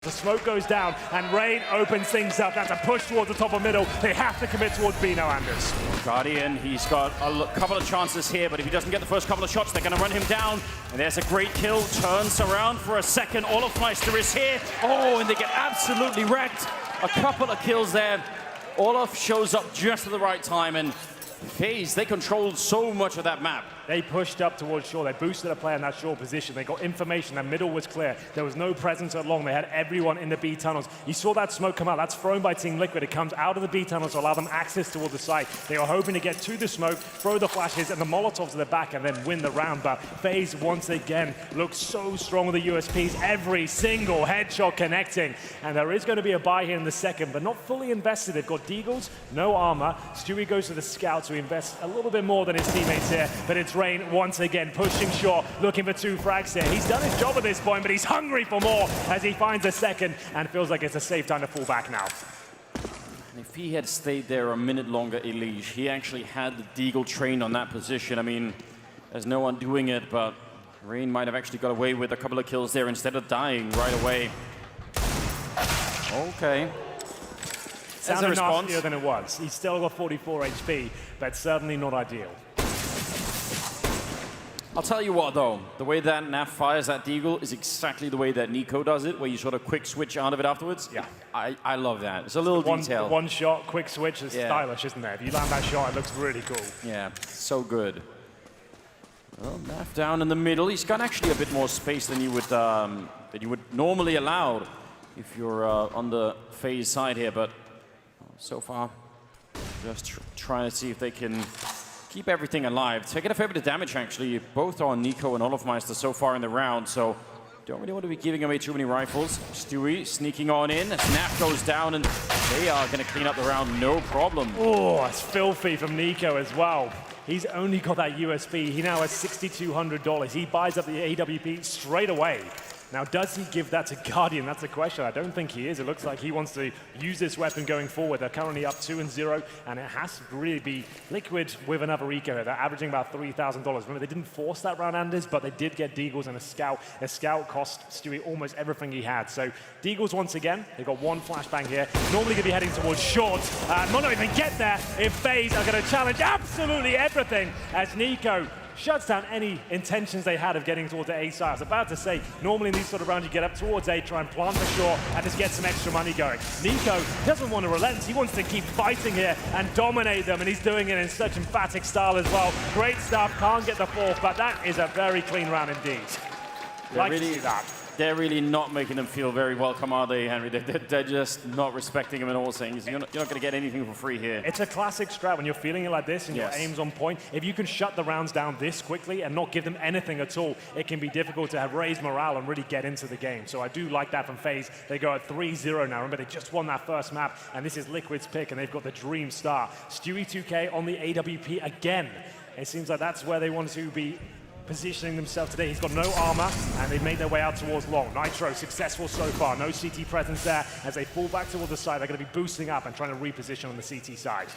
The smoke goes down, and Rain opens things up. That's a push towards the top of middle. They have to commit towards B now, Anders. Guardian, he's got a couple of chances here, but if he doesn't get the first couple of shots, they're going to run him down. And there's a great kill, turns around for a second. Olofmeister is here. Oh, and they get absolutely wrecked. A couple of kills there. Olof shows up just at the right time, and Faze, they controlled so much of that map. They pushed up towards shore. They boosted a player in that shore position. They got information. That middle was clear. There was no presence at long. They had everyone in the B tunnels. You saw that smoke come out. That's thrown by Team Liquid. It comes out of the B tunnels to allow them access towards the site. They were hoping to get to the smoke, throw the flashes and the Molotovs to the back, and then win the round. But Faze once again looks so strong with the USPs. Every single headshot connecting. And there is going to be a buy here in the second, but not fully invested. They've got Deagles, no armor. Stewie goes to the scout to invest a little bit more than his teammates here, but it's Rain once again pushing short, looking for 2 frags here. He's done his job at this point, but he's hungry for more as he finds a second and feels like it's a safe time to fall back now. If he had stayed there a minute longer, Elige, he actually had the Deagle trained on that position. I mean, there's no one doing it, but Rain might have actually got away with a couple of kills there instead of dying right away. Okay. Sounded nastier than it was. He's still got 44 HP, but certainly not ideal. I'll tell you what, though. The way that Naf fires that Deagle is exactly the way that Nico does it, where you sort of quick switch out of it afterwards. Yeah. I love that. It's a little detail. One shot, quick switch is stylish, isn't there? If you land that shot, it looks really cool. Yeah, so good. Well, Naf down in the middle. He's got actually a bit more space than you would normally allow if you're on the Faze side here, but so far, just trying to see if they can keep everything alive. Taking a fair bit of damage, actually. Both on Nico and Olofmeister so far in the round, so don't really want to be giving away too many rifles. Stewie sneaking on in. Snap goes down, and they are going to clean up the round, no problem. Oh, it's filthy from Nico as well. He's only got that USP. He now has $6,200. He buys up the AWP straight away. Now, does he give that to Guardian? That's the question. I don't think he is. It looks like he wants to use this weapon going forward. They're currently up 2-0, and it has to really be Liquid with another eco here. They're averaging about $3,000. Remember, they didn't force that round, Anders, but they did get Deagles and a Scout. A Scout cost Stewie almost everything he had. So Deagles once again. They've got one flashbang here. Normally going to be heading towards short. Might not even get there if Faze are going to challenge absolutely everything as Nico shuts down any intentions they had of getting towards the A side. I was about to say, normally in these sort of rounds, you get up towards A, try and plant for sure, and just get some extra money going. Nico doesn't want to relent. He wants to keep fighting here and dominate them, and he's doing it in such emphatic style as well. Great stuff, can't get the fourth, but that is a very clean round indeed. Like to see that. They're really not making them feel very welcome, are they, Henry? They're just not respecting him at all, saying you're not going to get anything for free here. It's a classic strat when you're feeling it like this and your aim's on point. If you can shut the rounds down this quickly and not give them anything at all, it can be difficult to have raised morale and really get into the game. So I do like that from Faze. They go at 3-0 now. Remember, they just won that first map, and this is Liquid's pick, and they've got the dream start. Stewie 2K on the AWP again. It seems like that's where they want to be positioning themselves today. He's got no armor, and they've made their way out towards long. Nitro successful so far. No CT presence there. As they fall back towards the side, they're going to be boosting up and trying to reposition on the CT side.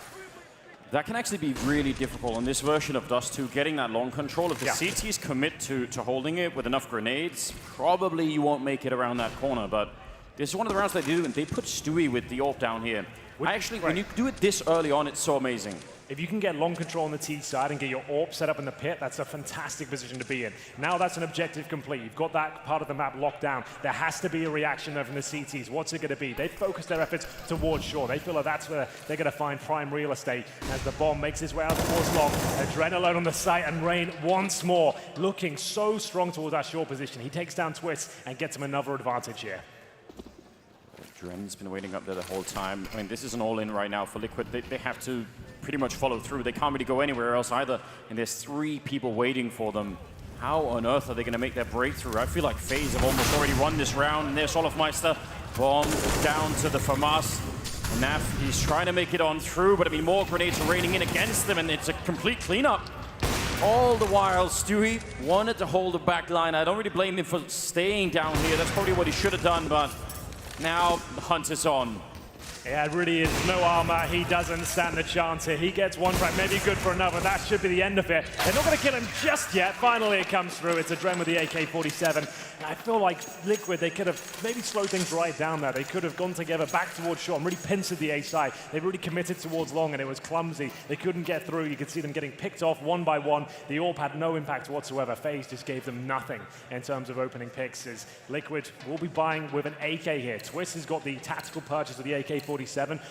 That can actually be really difficult on this version of Dust2, getting that long control. If the CTs commit to holding it with enough grenades, probably you won't make it around that corner, but this is one of the rounds they do, and they put Stewie with the AWP down here. When you do it this early on, it's so amazing. If you can get long control on the T side and get your AWP set up in the pit, that's a fantastic position to be in. Now that's an objective complete. You've got that part of the map locked down. There has to be a reaction though from the CTs. What's it going to be? They've focused their efforts towards shore. They feel like that's where they're going to find prime real estate as the bomb makes its way out towards long. Adrenaline on the site, and Rain once more looking so strong towards that shore position. He takes down Twist and gets him another advantage here. Dren's been waiting up there the whole time. I mean, this is an all-in right now for Liquid. They have to pretty much follow through. They can't really go anywhere else either. And there's 3 people waiting for them. How on earth are they going to make their breakthrough? I feel like Faze have almost already won this round. And there's Olofmeister. Bomb down to the FAMAS. And Naf, he's trying to make it on through, but I mean, more grenades are raining in against them, and it's a complete cleanup. All the while, Stewie wanted to hold the back line. I don't really blame him for staying down here. That's probably what he should have done, but now the hunt is on. Yeah, it really is no armor. He doesn't stand a chance here. He gets one frag, maybe good for another. That should be the end of it. They're not going to kill him just yet. Finally, it comes through. It's a Dren with the AK-47. And I feel like Liquid, they could have maybe slowed things right down there. They could have gone together back towards short and really pincered the A side. They really committed towards long, and it was clumsy. They couldn't get through. You could see them getting picked off one by one. The AWP had no impact whatsoever. Faze just gave them nothing in terms of opening picks. As Liquid will be buying with an AK here. Twist has got the tactical purchase of the AK-47.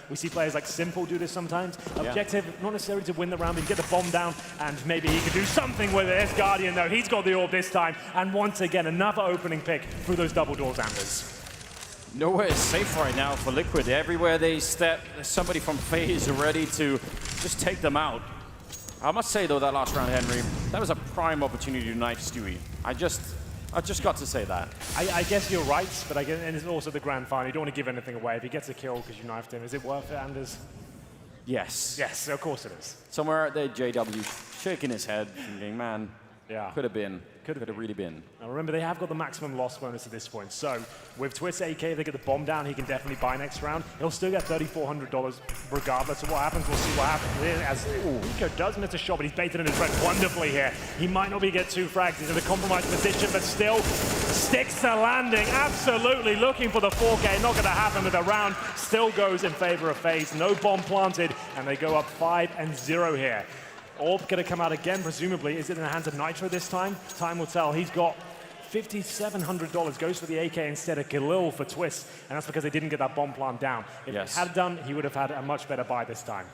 We see players like Simple do this sometimes. Objective, not necessarily to win the round, but get the bomb down, and maybe he could do something with it. It's Guardian, though. He's got the AWP this time, and once again, another opening pick through those double doors, Anders. Nowhere is safe right now for Liquid. Everywhere they step, there's somebody from Faze ready to just take them out. I must say, though, that last round, Henry, that was a prime opportunity to knife Stewie. I just got to say that. I guess you're right, but and it's also the grand final. You don't want to give anything away. If he gets a kill because you knifed him, is it worth it, Anders? Yes. Yes, of course it is. Somewhere out there, JW shaking his head, thinking, man, could have been. Could have really been. Now remember, they have got the maximum loss bonus at this point. So with Twist AK, if they get the bomb down, he can definitely buy next round. He'll still get $3,400 regardless of what happens. We'll see what happens. As Nico does miss a shot, but he's baited in his friend wonderfully here. He might not be get 2 frags. He's in a compromised position, but still sticks to landing. Absolutely looking for the 4K. Not going to happen, but the round still goes in favor of Faze. No bomb planted, and they go up 5-0 here. AWP going to come out again, presumably. Is it in the hands of Nitro this time? Time will tell. He's got $5,700. Goes for the AK instead of Galil for Twist, and that's because they didn't get that bomb plant down. If he had done, he would have had a much better buy this time.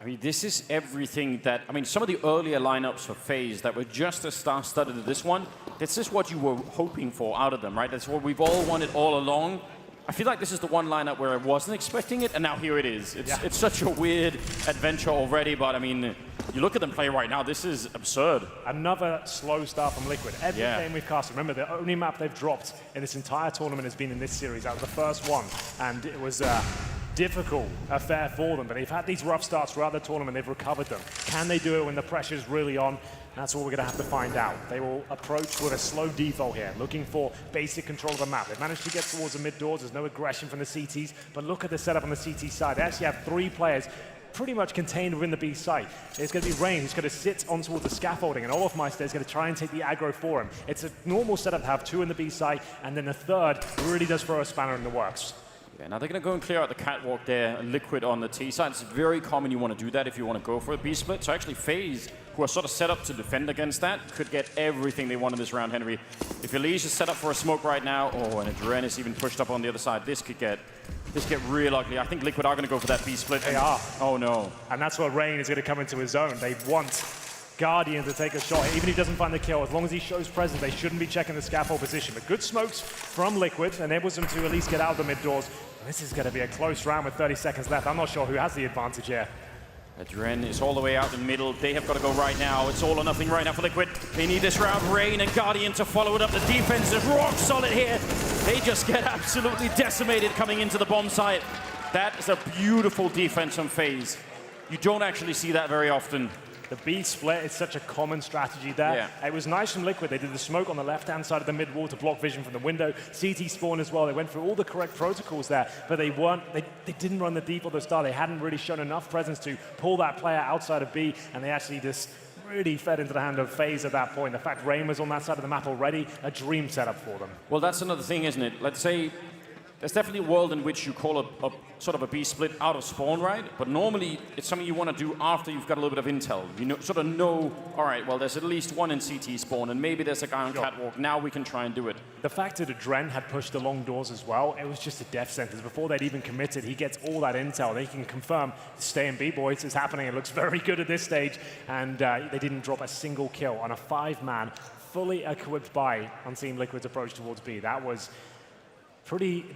I mean, this is everything that... I mean, some of the earlier lineups for Faze that were just as star-studded as this one, this is what you were hoping for out of them, right? That's what we've all wanted all along. I feel like this is the one lineup where I wasn't expecting it, and now here it is. It's such a weird adventure already, but I mean, you look at them play right now, this is absurd. Another slow start from Liquid. Every game we've cast, remember, the only map they've dropped in this entire tournament has been in this series. That was the first one, and it was a difficult affair for them, but they've had these rough starts throughout the tournament. They've recovered them. Can they do it when the pressure's really on? That's what we're going to have to find out. They will approach with a slow default here, looking for basic control of the map. They've managed to get towards the mid doors. There's no aggression from the CTs, but look at the setup on the CT side. They actually have 3 players pretty much contained within the B site. It's going to be Rain who's going to sit on towards the scaffolding, and Olofmeister is going to try and take the aggro for him. It's a normal setup to have 2 in the B site, and then the third really does throw a spanner in the works. Yeah, now they're going to go and clear out the catwalk there, Liquid on the T side. It's very common you want to do that if you want to go for a B split. So actually Faze, who are sort of set up to defend against that, could get everything they want in this round, Henry. If Elise is set up for a smoke right now, and Adren is even pushed up on the other side, this could get real ugly. I think Liquid are going to go for that B split. They are. Oh no. And that's where Rain is going to come into his zone. They want Guardian to take a shot. Even if he doesn't find the kill, as long as he shows presence, they shouldn't be checking the scaffold position. But good smokes from Liquid enables them to at least get out of the mid doors. And this is going to be a close round with 30 seconds left. I'm not sure who has the advantage here. Adren is all the way out in the middle. They have got to go right now. It's all or nothing right now for Liquid. They need this round. Rain and Guardian to follow it up. The defense is rock solid here. They just get absolutely decimated coming into the bomb site. That is a beautiful defense from Faze. You don't actually see that very often. The B split is such a common strategy there. Yeah. It was nice from Liquid. They did the smoke on the left-hand side of the mid wall to block vision from the window. CT spawn as well. They went through all the correct protocols there, but they didn't run the deep or the star. They hadn't really shown enough presence to pull that player outside of B, and they actually just really fed into the hand of Faze at that point. The fact Rain was on that side of the map already, a dream setup for them. Well, that's another thing, isn't it? Let's say there's definitely a world in which you call a sort of a B split out of spawn, right? But normally it's something you want to do after you've got a little bit of intel. You sort of know, all right, well, there's at least one in CT spawn, and maybe there's a guy on catwalk. Now we can try and do it. The fact that Adren had pushed the long doors as well, it was just a death sentence. Before they'd even committed, he gets all that intel. They can confirm, stay in B, boys, it's happening. It looks very good at this stage, and they didn't drop a single kill on a 5-man, fully equipped buy on Team Liquid's approach towards B. That was pretty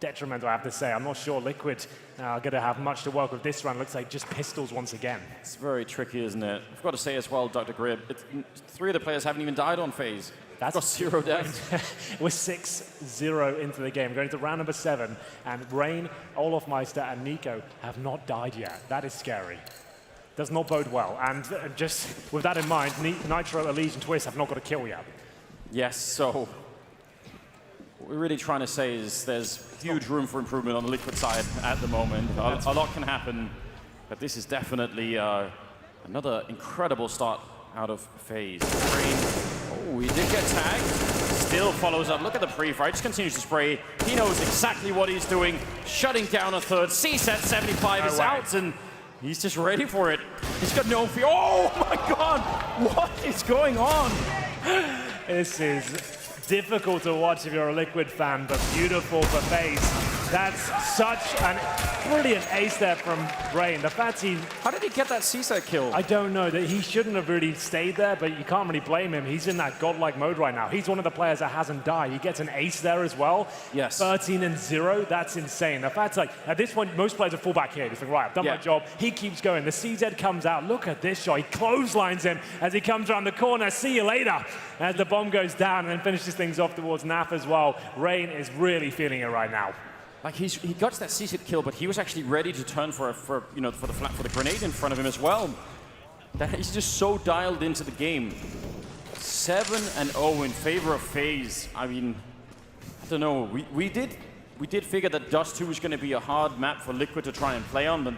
detrimental, I have to say. I'm not sure Liquid are going to have much to work with this round. Looks like just pistols once again. It's very tricky, isn't it? I've got to say as well, Dr. Grib, 3 of the players haven't even died on Faze. That's got 0 deaths. We're 6-0 into the game, going to round number 7, and Rain, Olofmeister, and Nico have not died yet. That is scary. Does not bode well. And just with that in mind, Nitro, Elise, and Twist have not got a kill yet. Yes, so we're really trying to say is there's huge room for improvement on the Liquid side at the moment. A lot can happen, but this is definitely another incredible start out of Faze. Oh, he did get tagged. Still follows up. Look at the pre-fire. Just continues to spray. He knows exactly what he's doing. Shutting down a third. C-set 75 is out, and he's just ready for it. He's got no fear. Oh my God! What is going on? This is difficult to watch if you're a Liquid fan, but beautiful for Faze. That's such a brilliant ace there from Rain. The fact How did he get that C-set kill? I don't know. That he shouldn't have really stayed there, but you can't really blame him. He's in that godlike mode right now. He's one of the players that hasn't died. He gets an ace there as well. Yes. 13-0, that's insane. The fact, like, at this point, most players are full back here. He's like, right, I've done my job. He keeps going. The CZ comes out. Look at this shot. He clotheslines him as he comes around the corner. See you later. As the bomb goes down and then finishes things off towards Naf as well. Rain is really feeling it right now. Like he got that C-set kill, but he was actually ready to turn for the grenade in front of him as well. That he's just so dialed into the game. 7-0 in favor of Faze. I mean, I don't know. We did figure that Dust2 was going to be a hard map for Liquid to try and play on, but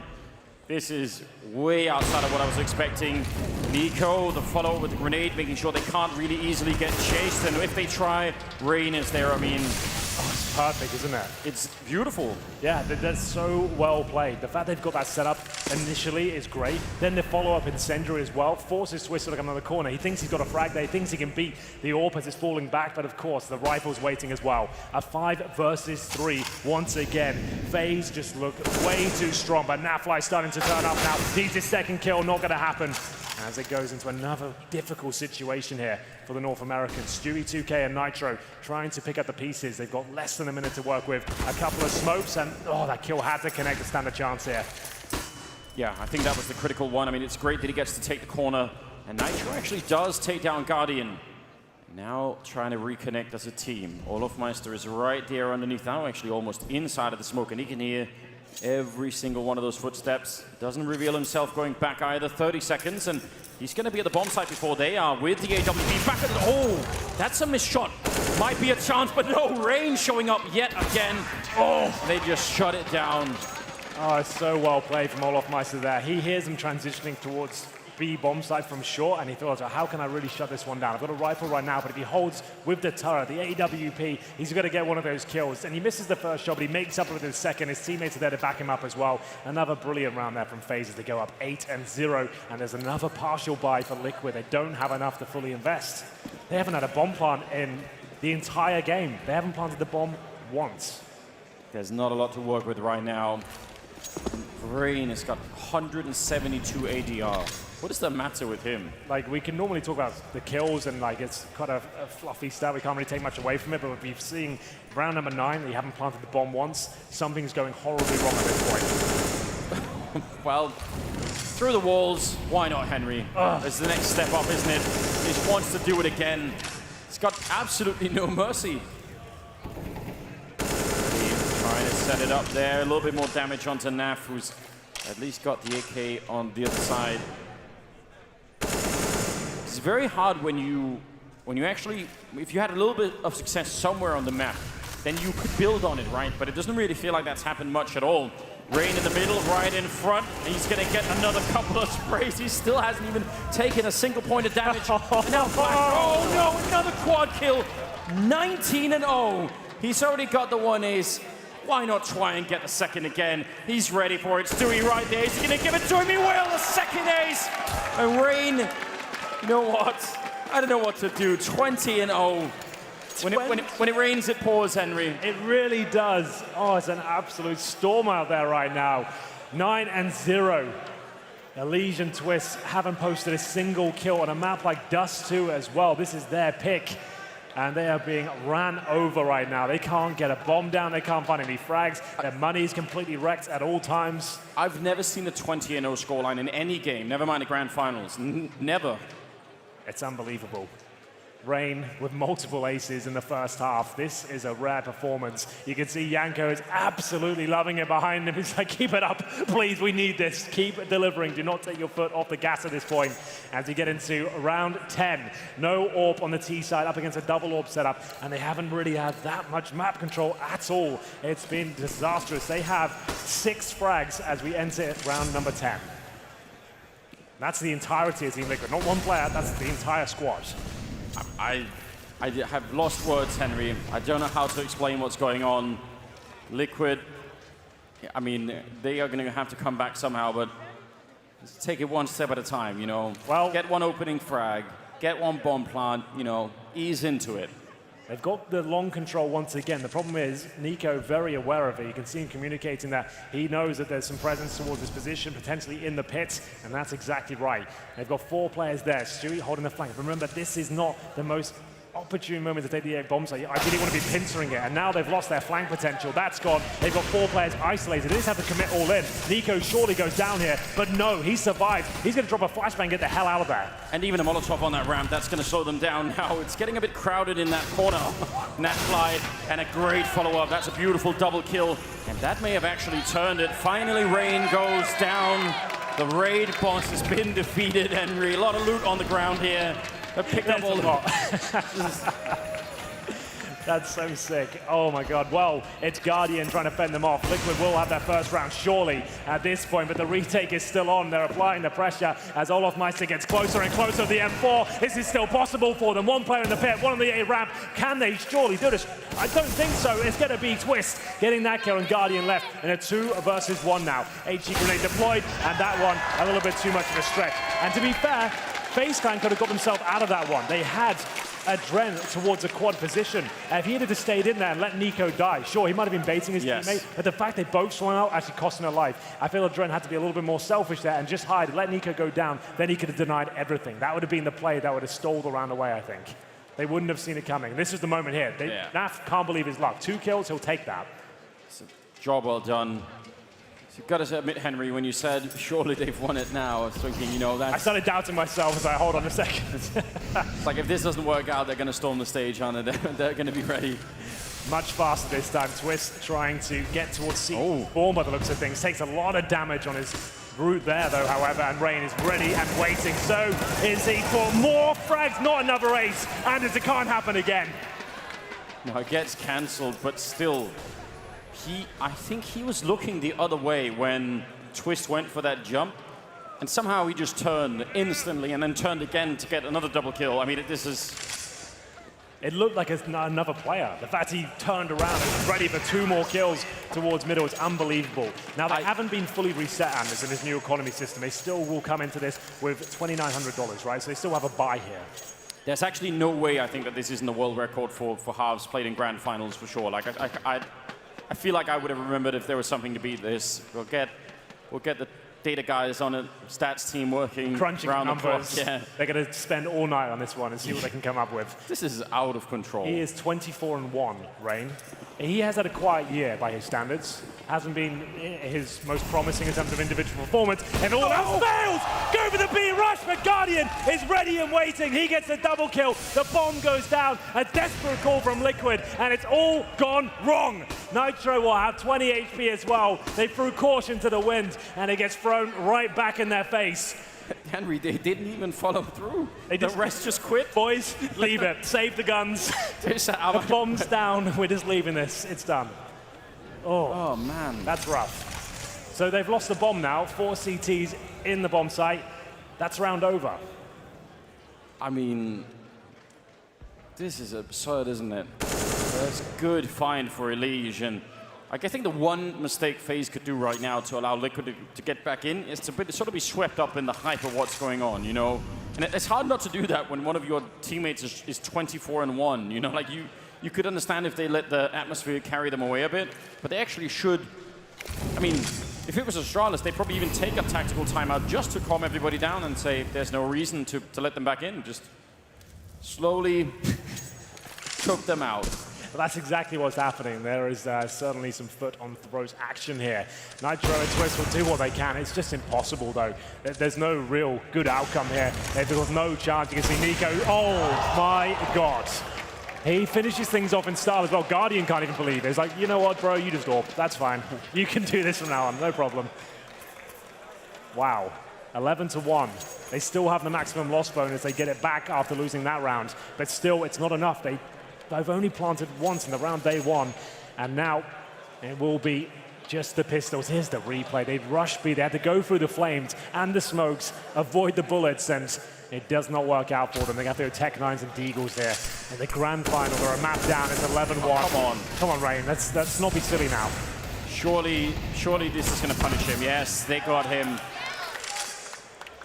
this is way outside of what I was expecting. NiKo, the follow with the grenade, making sure they can't really easily get chased, and if they try, Rain is there. I mean, it's perfect, isn't it? It's beautiful. Yeah, that's so well played. The fact they've got that set up initially is great. Then the follow-up incendiary as well forces Swiss to look another corner. He thinks he's got a frag there. He thinks he can beat the AWP as it's falling back, but of course, the rifle's waiting as well. A 5 versus 3 once again. Faze just look way too strong, but Nafly starting to turn up now. Needs his second kill, not going to happen. As it goes into another difficult situation here for the North Americans. Stewie 2K and Nitro trying to pick up the pieces. They've got less than a minute to work with. A couple of smokes, and that kill had to connect to stand a chance here. Yeah, I think that was the critical one. I mean, it's great that he gets to take the corner, and Nitro actually does take down Guardian. Now trying to reconnect as a team. Olofmeister is right there underneath now, actually almost inside of the smoke, and he can hear every single one of those footsteps. Doesn't reveal himself going back either. 30 seconds, and he's going to be at the bomb site before they are with the AWP. Back at the... Oh, that's a missed shot. Might be a chance, but no. Rain showing up yet again. Oh, they just shut it down. Oh, it's so well played from Olofmeister there. He hears them transitioning towards B bomb site from short, and he thought, how can I really shut this one down? I've got a rifle right now, but if he holds with the turret, the AWP, he's going to get one of those kills. And he misses the first shot, but he makes up with his second. His teammates are there to back him up as well. Another brilliant round there from Faze as they go up 8-0, and there's another partial buy for Liquid. They don't have enough to fully invest. They haven't had a bomb plant in the entire game. They haven't planted the bomb once. There's not a lot to work with right now. Rain has got 172 ADR. What is the matter with him? Like, we can normally talk about the kills and like it's kind of a fluffy stat. We can't really take much away from it, but we've seen round number 9 that you haven't planted the bomb once. Something's going horribly wrong at this point. Well, through the walls, why not, Henry? It's the next step up, isn't it? He just wants to do it again. He's got absolutely no mercy. Trying to set it up there. A little bit more damage onto Naf, who's at least got the AK on the other side. It's very hard when you actually, if you had a little bit of success somewhere on the map, then you could build on it, right? But it doesn't really feel like that's happened much at all. Rain in the middle, right in front. He's going to get another couple of sprays. He still hasn't even taken a single point of damage. Now, oh no, another quad kill. 19-0. He's already got the one ace. Why not try and get the second again? He's ready for it. Stewie right there. He's going to give it to him. He will. The second ace. And Rain, you know what? I don't know what to do. 20-0. When it rains, it pours, Henry. It really does. Oh, it's an absolute storm out there right now. 9-0. Elysian Twists haven't posted a single kill on a map like Dust2 as well. This is their pick. And they are being ran over right now. They can't get a bomb down. They can't find any frags. Their money is completely wrecked at all times. I've never seen a 20-0 scoreline in any game. Never mind the grand finals. Never. It's unbelievable. Rain with multiple aces in the first half. This is a rare performance. You can see Janko is absolutely loving it behind him. He's like, keep it up, please, we need this. Keep delivering, do not take your foot off the gas at this point. As you get into round 10, no AWP on the T side up against a double AWP setup, and they haven't really had that much map control at all. It's been disastrous. They have 6 frags as we enter round number 10. That's the entirety of Team Liquid, not one player, that's the entire squad. I have lost words, Henry. I don't know how to explain what's going on. Liquid, I mean, they are going to have to come back somehow, but let's take it one step at a time, you know. Well, get one opening frag, get one bomb plant, you know, ease into it. They've got the long control once again. The problem is, Nico very aware of it. You can see him communicating that he knows that there's some presence towards his position, potentially in the pit, and that's exactly right. They've got 4 players there. Stewie holding the flank. Remember, this is not the most opportune moment to take the A bomb, so I didn't want to be pincering it, and now they've lost their flank potential. That's gone. They've got 4 players isolated. They just have to commit all in. Nico surely goes down here, but no, he survives. He's going to drop a flashbang and get the hell out of there. And even a Molotov on that ramp, that's going to slow them down now. It's getting a bit crowded in that corner. Nat Fly, and a great follow-up. That's a beautiful double kill, and that may have actually turned it. Finally, Rain goes down. The raid boss has been defeated, Henry. A lot of loot on the ground here. They've picked up all the... That's so sick. Oh my God. Well, it's Guardian trying to fend them off. Liquid will have their first round, surely, at this point, but the retake is still on. They're applying the pressure as Olof Meister gets closer and closer to the M4. This is still possible for them. 1 player in the pit, 1 on the A ramp. Can they surely do this? I don't think so. It's going to be Twist getting that kill, and Guardian left in a 2 versus 1 now. HE grenade deployed, and that one a little bit too much of a stretch. And to be fair, Faze could have got themselves out of that one. They had a Dren towards a quad position. If he had just stayed in there and let Nico die, sure, he might have been baiting his teammate, but the fact they both swung out actually cost him a life. I feel that Dren had to be a little bit more selfish there and just hide, let Nico go down, then he could have denied everything. That would have been the play that would have stole the round away, I think. They wouldn't have seen it coming. This is the moment here. Naf can't believe his luck. 2 kills, he'll take that. It's a job well done. So you've got to admit, Henry, when you said, surely they've won it now, I was thinking, you know, that's... I started doubting myself as I hold on a second. It's like, if this doesn't work out, they're going to storm the stage, aren't they? They're going to be ready. Much faster this time. Twist trying to get towards C4 by the looks of things. Takes a lot of damage on his route there, though, however, and Rain is ready and waiting. So is he for more frags, not another ace, and it can't happen again. No, it gets cancelled, but still... I think he was looking the other way when Twist went for that jump, and somehow he just turned instantly and then turned again to get another double kill. I mean, this is... It looked like another player. The fact he turned around and was ready for 2 more kills towards middle is unbelievable. Now, they haven't been fully reset, Anders, in this new economy system. They still will come into this with $2,900, right? So they still have a buy here. There's actually no way, I think, that this isn't a world record for halves played in grand finals for sure. Like, I feel like I would have remembered if there was something to beat this. We'll get the data guys on a stats team working crunching around numbers. The clock. Yeah. They're going to spend all night on this one and see what they can come up with. This is out of control. He is 24-1, Rain. He has had a quiet year by his standards. Hasn't been his most promising in terms of individual performance. And all that fails! Go for the B rush, but Guardian is ready and waiting. He gets a double kill. The bomb goes down. A desperate call from Liquid, and it's all gone wrong. Nitro will have 20 HP as well. They threw caution to the wind, and it gets thrown right back in their face. Henry, they didn't even follow through. The rest just quit. Boys, leave it. Save the guns. The bomb's down. We're just leaving this. It's done. Oh, man. That's rough. So they've lost the bomb now. 4 CTs in the bomb site. That's round over. I mean, this is absurd, isn't it? That's good find for Elige, and I think the one mistake FaZe could do right now to allow Liquid to get back in is to sort of be swept up in the hype of what's going on, you know? And it's hard not to do that when one of your teammates is 24-1, you know? Like, you could understand if they let the atmosphere carry them away a bit, but they actually should. I mean, if it was Astralis, they'd probably even take a tactical timeout just to calm everybody down and say there's no reason to let them back in. Just slowly choke them out. But that's exactly what's happening. There is certainly some foot on throws action here. Nitro and Twist will do what they can. It's just impossible, though. There's no real good outcome here. There's no chance. You can see Nico. Oh, my God. He finishes things off in style as well. Guardian can't even believe it. He's like, you know what, bro? You just AWP. That's fine. You can do this from now on. No problem. Wow. 11-1. They still have the maximum loss bonus. They get it back after losing that round. But still, it's not enough. They've only planted once in the round day one. And now it will be just the pistols. Here's the replay. They've rushed B. They had to go through the flames and the smokes, avoid the bullets, and it does not work out for them. They got their Tech 9s and Deagles here. In the grand final, they're a map down. It's 11-1. Oh, come on. Come on, Rain. Let's not be silly now. Surely this is going to punish him. Yes, they got him.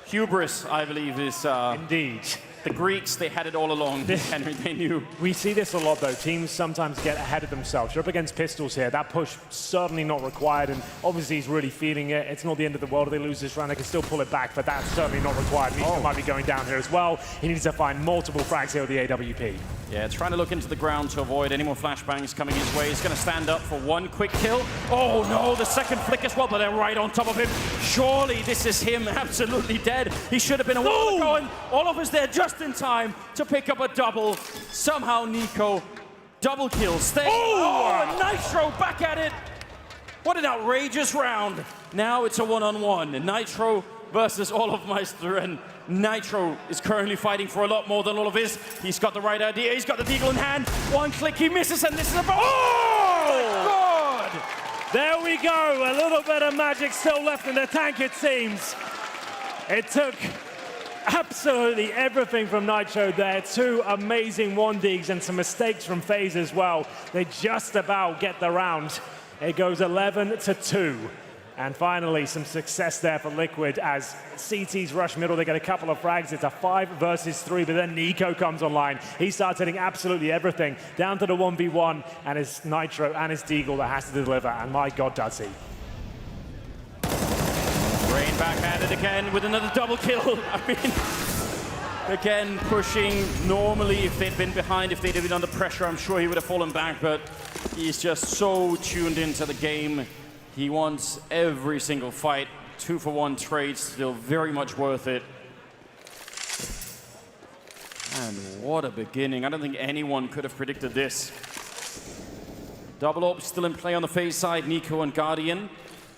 Hubris, I believe, is... Indeed. The Greeks, they had it all along, Henry, they knew. We see this a lot, though. Teams sometimes get ahead of themselves. You're up against pistols here. That push certainly not required, and obviously he's really feeling it. It's not the end of the world if they lose this round. They can still pull it back, but that's certainly not required. Nico might be going down here as well. He needs to find multiple frags here with the AWP. Yeah, trying to look into the ground to avoid any more flashbangs coming his way. He's going to stand up for one quick kill. Oh, no, the second flick as well, but they're right on top of him. Surely this is him absolutely dead. He should have been a while ago, and Oliver's there just in time to pick up a double. Somehow Nico double kills. Oh, and Nitro back at it. What an outrageous round. Now it's a one-on-one. Nitro versus Olofmeister, and Nitro is currently fighting for a lot more than all of his. He's got the right idea. He's got the deagle in hand. One click, he misses, and this is a... Oh, my God! There we go. A little bit of magic still left in the tank, it seems. It took absolutely everything from Nitro there. Two amazing 1-digs and some mistakes from Faze as well. They just about get the round. It goes 11-2. And finally, some success there for Liquid as CT's rush middle. They get a couple of frags. It's a 5 versus 3, but then Nico comes online. He starts hitting absolutely everything. Down to the 1v1, and it's Nitro and his Deagle that has to deliver. And my God, does he. Rain backhanded again with another double kill. I mean, again, pushing. Normally, if they'd been behind, if they'd been under pressure, I'm sure he would have fallen back, but he's just so tuned into the game. He wants every single fight. 2-for-1 trades, still very much worth it. And what a beginning. I don't think anyone could have predicted this. Double AWP still in play on the Faze side, Nico and Guardian.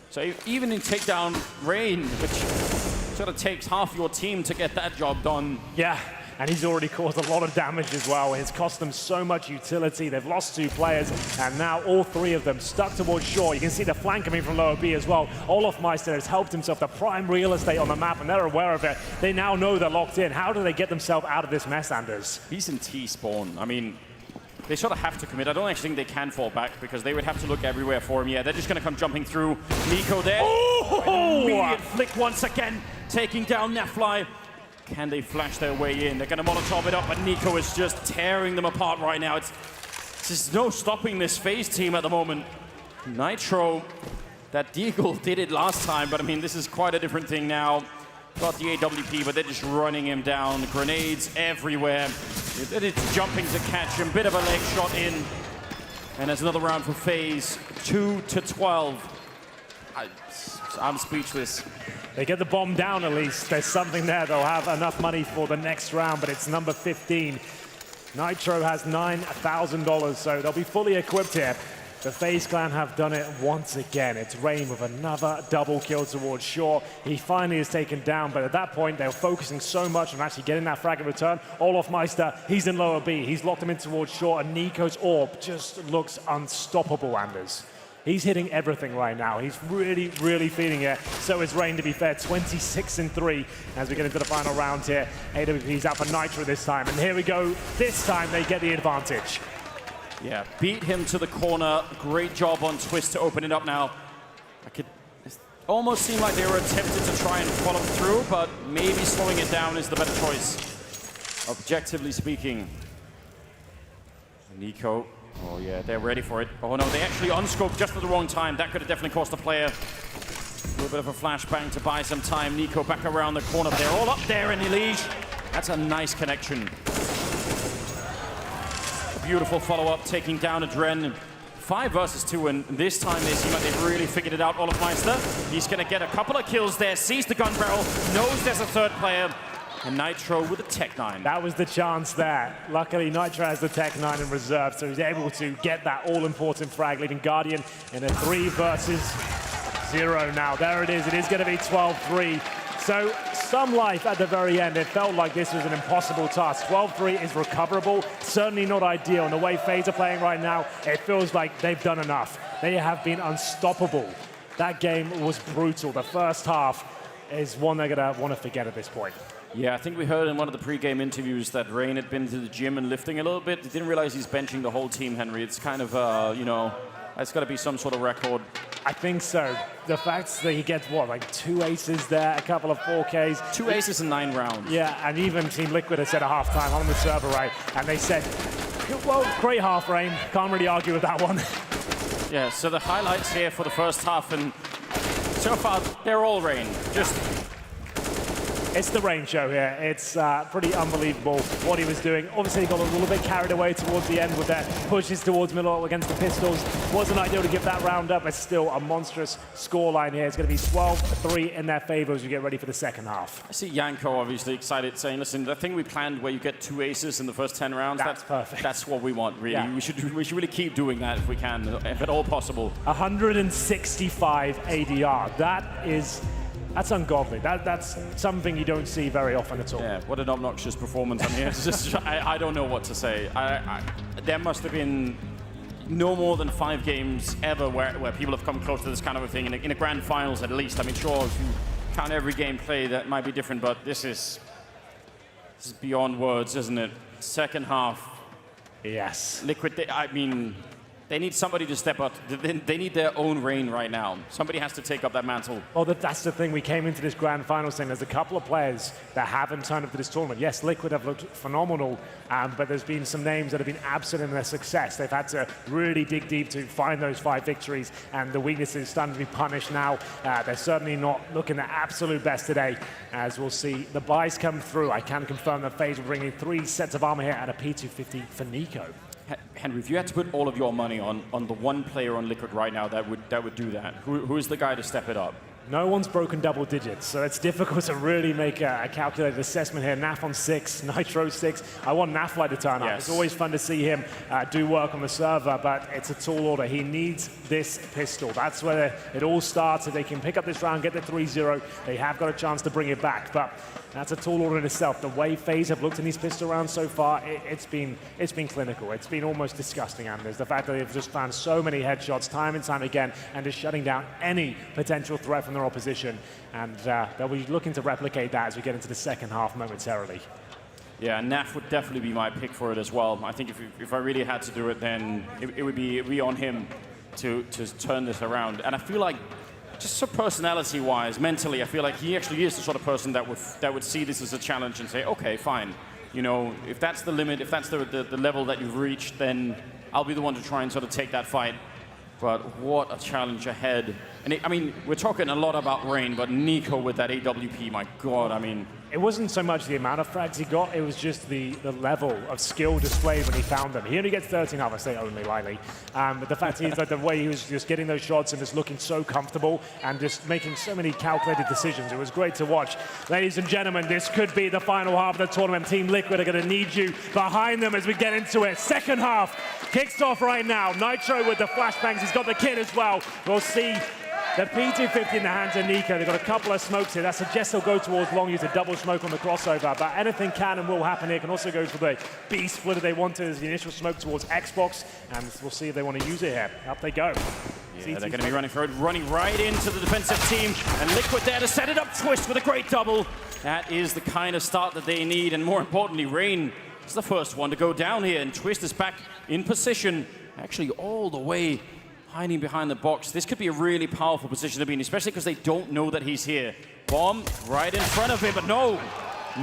So even in takedown Rain, which sort of takes half your team to get that job done. Yeah, and he's already caused a lot of damage as well. It's cost them so much utility. They've lost 2 players, and now all 3 of them stuck towards shore. You can see the flank coming from lower B as well. Olofmeister has helped himself the prime real estate on the map, and they're aware of it. They now know they're locked in. How do they get themselves out of this mess, Anders? He's in T-spawn. I mean, they sort of have to commit. I don't actually think they can fall back because they would have to look everywhere for him. Yeah, they're just going to come jumping through. Nico there. Oh! Immediate flick once again, taking down Nefly. Can they flash their way in? They're going to Molotov it up, but Nico is just tearing them apart right now. There's no stopping this Faze team at the moment. Nitro, that Deagle did it last time, but I mean, this is quite a different thing now. Got the AWP, but they're just running him down. Grenades everywhere. It's jumping to catch him. Bit of a leg shot in. And there's another round for Faze. 2-12. I'm speechless. They get the bomb down at least. There's something there. They'll have enough money for the next round, but it's number 15. Nitro has $9,000, so they'll be fully equipped here. The Faze clan have done it once again. It's Rain with another double kill towards shore. He finally is taken down, but at that point, they were focusing so much on actually getting that frag in return. Olofmeister, he's in lower B. He's locked him in towards shore, and Nico's AWP just looks unstoppable, Anders. He's hitting everything right now. He's really, really feeling it. So is Rain, to be fair, 26-3 as we get into the final round here. AWP's out for Nitro this time, and here we go. This time, they get the advantage. Yeah, beat him to the corner. Great job on Twist to open it up now. It almost seemed like they were tempted to try and follow through, but maybe slowing it down is the better choice, objectively speaking. Nico, oh yeah, they're ready for it. Oh no, they actually unscoped just at the wrong time. That could have definitely cost the player a little bit of a flashbang to buy some time. Nico back around the corner, but they're all up there in Elige. That's a nice connection. beautiful follow-up, taking down Adren. 5 versus 2, and this time they seem like they've really figured it out. Olofmeister, he's going to get a couple of kills there, sees the gun barrel, knows there's a third player, and Nitro with a Tech 9. That was the chance there. Luckily, Nitro has the Tech 9 in reserve, so he's able to get that all-important frag, leaving Guardian in a 3 versus 0 now. There it is going to be 12-3. So some life at the very end. It felt like this was an impossible task. 12-3 is recoverable, certainly not ideal. And the way Faze are playing right now, it feels like they've done enough. They have been unstoppable. That game was brutal. The first half is one they're going to want to forget at this point. Yeah, I think we heard in one of the pre-game interviews that Rain had been to the gym and lifting a little bit. They didn't realize he's benching the whole team, Henry. It's kind of, you know, it's got to be some sort of record. I think so. The fact that he gets, what, like 2 aces there, a couple of 4Ks. 2 aces in 9 rounds. Yeah, and even Team Liquid has said at halftime on the server, right? And they said, well, great half, Rain. Can't really argue with that one. Yeah, so the highlights here for the first half, and so far, they're all Rain. Just... It's the Rain show here. It's pretty unbelievable what he was doing. Obviously, he got a little bit carried away towards the end with their pushes towards middle against the Pistols. Wasn't ideal to give that round up. It's still a monstrous scoreline here. It's going to be 12-3 in their favor as we get ready for the second half. I see Yanko obviously excited, saying, listen, the thing we planned where you get 2 aces in the first 10 rounds, that's perfect. That's what we want, really. Yeah. We should really keep doing that if we can, if at all possible. 165 ADR. That's ungodly. That's something you don't see very often at all. Yeah, what an obnoxious performance. I mean, it's just, I don't know what to say. There must have been no more than 5 games ever where people have come close to this kind of a thing, in a grand finals at least. I mean, sure, if you count every game play, that might be different, but this is beyond words, isn't it? Second half. Yes. Liquid, I mean... They need somebody to step up. They need their own Rain right now. Somebody has to take up that mantle. Well, that's the thing. We came into this grand finals thing. There's a couple of players that haven't turned up to this tournament. Yes, Liquid have looked phenomenal, but there's been some names that have been absent in their success. They've had to really dig deep to find those 5 victories, and the weaknesses starting to be punished now. They're certainly not looking their absolute best today, as we'll see the buys come through. I can confirm that Faze will bring in 3 sets of armor here and a P250 for Nico. Henry, if you had to put all of your money on the one player on Liquid right now that would do that, who is the guy to step it up? No one's broken double digits, so it's difficult to really make a calculated assessment here. Naf on 6, Nitro 6. I want Naflight to turn up. Yes. It's always fun to see him do work on the server, but it's a tall order. He needs this pistol. That's where it all starts. If they can pick up this round, get the 3-0, they have got a chance to bring it back. But that's a tall order in itself. The way FaZe have looked in these pistol rounds so far, it's been clinical. It's been almost disgusting, Anders. The fact that they've just found so many headshots time and time again and just shutting down any potential threat from their opposition. And they'll be looking to replicate that as we get into the second half momentarily. Yeah, Naf would definitely be my pick for it as well. I think if I really had to do it, then it would be on him to turn this around. And I feel like, just so personality-wise, mentally, I feel like he actually is the sort of person that would see this as a challenge and say, okay, fine. You know, if that's the limit, if that's the level that you've reached, then I'll be the one to try and sort of take that fight. But what a challenge ahead. And I mean, we're talking a lot about Rain, but Nico with that AWP, my God, I mean... It wasn't so much the amount of frags he got, it was just the level of skill displayed when he found them. He only gets 13 half, I say only lightly. But the fact is that the way he was just getting those shots and just looking so comfortable and just making so many calculated decisions, it was great to watch. Ladies and gentlemen, this could be the final half of the tournament. Team Liquid are going to need you behind them as we get into it. Second half kicks off right now. Nitro with the flashbangs, he's got the kit as well. We'll see the P250 in the hands of Nico. They've got a couple of smokes here. That suggests they'll go towards long, use a double smoke on the crossover. But anything can and will happen here. Can also go for the beast split if they want to as the initial smoke towards Xbox. And we'll see if they want to use it here. Up they go. Yeah, they're going to be running for it, running right into the defensive team. And Liquid there to set it up. Twist with a great double. That is the kind of start that they need. And more importantly, Rain is the first one to go down here. And Twist is back in position, actually all the way hiding behind the box. This could be a really powerful position to be in, especially because they don't know that he's here. Bomb right in front of him, but no.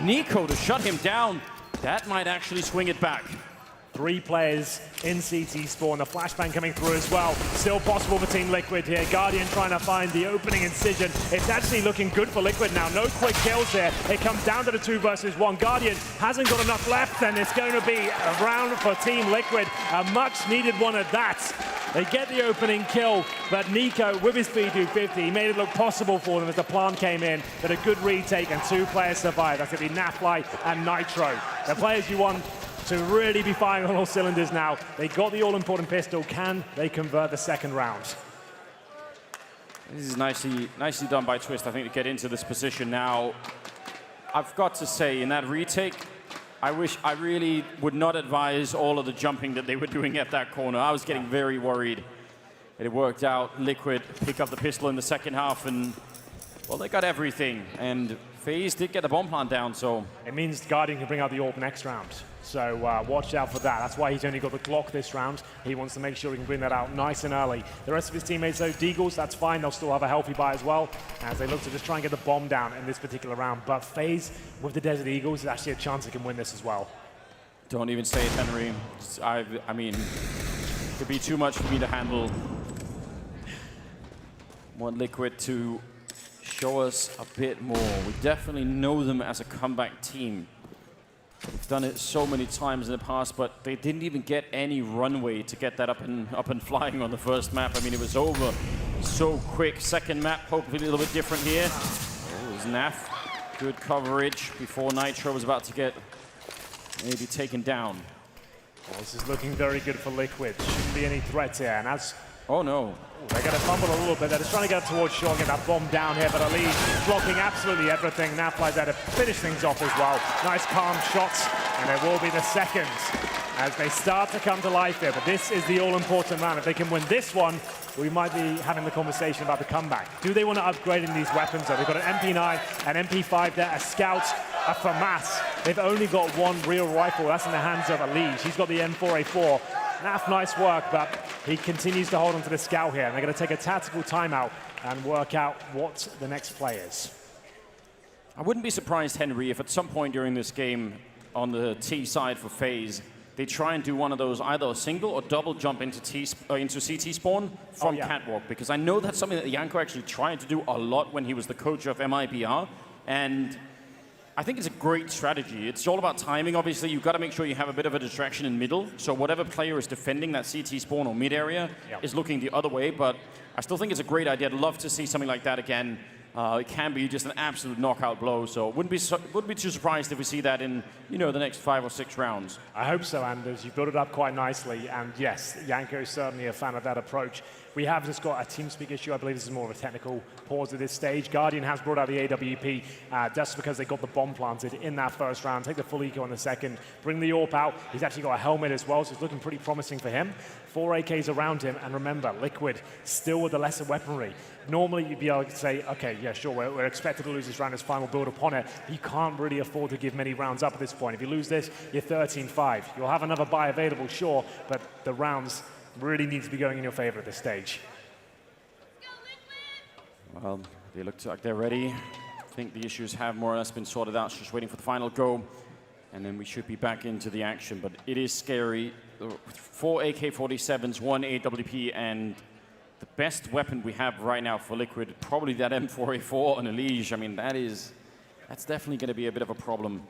Nico to shut him down. That might actually swing it back. 3 players in CT spawn. The flashbang coming through as well. Still possible for Team Liquid here. Guardian trying to find the opening incision. It's actually looking good for Liquid now. No quick kills here. It comes down to the 2 versus 1. Guardian hasn't got enough left, and it's going to be a round for Team Liquid. A much needed one at that. They get the opening kill, but Nico, with his P250, he made it look possible for them as the plant came in, but a good retake, and 2 players survived. That's going to be Nafly and Nitro. The players you want to really be firing on all cylinders now. They got the all-important pistol. Can they convert the second round? This is nicely done by Twist, I think, to get into this position now. I've got to say, in that retake, I really would not advise all of the jumping that they were doing at that corner. I was getting very worried. It worked out. Liquid pick up the pistol in the second half, and, well, they got everything. And Faze did get the bomb plant down, so... It means Guardian can bring out the AWP next round. So watch out for that. That's why he's only got the Glock this round. He wants to make sure he can bring that out nice and early. The rest of his teammates, though, Deagles, that's fine. They'll still have a healthy buy as well, as they look to just try and get the bomb down in this particular round. But Faze, with the Desert Eagles, there's actually a chance he can win this as well. Don't even say it, Henry. I mean, it'd be too much for me to handle. Want Liquid to show us a bit more. We definitely know them as a comeback team. They've done it so many times in the past, but they didn't even get any runway to get that up and flying on the first map. I mean, it was over so quick. Second map, hopefully a little bit different here. Oh, it was Naf. Good coverage before Nitro was about to get maybe taken down. Well, this is looking very good for Liquid. Shouldn't be any threats here. And as oh no. They're going to fumble a little bit. They're just trying to get towards Shaw and get that bomb down here, but Ali blocking absolutely everything. Nafly's there to finish things off as well. Nice calm shots, and there will be the second as they start to come to life here. But this is the all-important round. If they can win this one, we might be having the conversation about the comeback. Do they want to upgrade in these weapons, though? They've got an MP9, an MP5 there, a Scout, a FAMAS. They've only got one real rifle. That's in the hands of Ali. She's got the M4A4. Naf, nice work, but he continues to hold on to the Scout here. And they're going to take a tactical timeout and work out what the next play is. I wouldn't be surprised, Henry, if at some point during this game on the T side for FaZe, they try and do one of those, either a single or double jump into CT spawn from Catwalk, because I know that's something that Janko actually tried to do a lot when he was the coach of MIBR, and I think it's a great strategy. It's all about timing, obviously. You've got to make sure you have a bit of a distraction in middle, so whatever player is defending that CT spawn or mid area is looking the other way, but I still think it's a great idea. I'd love to see something like that again. It can be just an absolute knockout blow, so wouldn't be too surprised if we see that in, you know, the next 5 or 6 rounds. I hope so, Anders. You built it up quite nicely, and yes, Janko is certainly a fan of that approach. We have just got a TeamSpeak issue. I believe this is more of a technical pause at this stage. Guardian has brought out the AWP just because they got the bomb planted in that first round. Take the full eco in the second, bring the AWP out. He's actually got a helmet as well, so it's looking pretty promising for him. 4 AKs around him, and remember, Liquid still with the lesser weaponry. Normally, you'd be able to say, okay, yeah, sure, we're expected to lose this round, it's fine, we'll build upon it. But you can't really afford to give many rounds up at this point. If you lose this, you're 13-5. You'll have another buy available, sure, but the rounds really need to be going in your favor at this stage. Well, they look like they're ready. I think the issues have more or less been sorted out, just waiting for the final go. And then we should be back into the action, but it is scary. 4 AK-47s, 1 AWP, and the best weapon we have right now for Liquid, probably that M4A4 on Elige. I mean, that's definitely going to be a bit of a problem.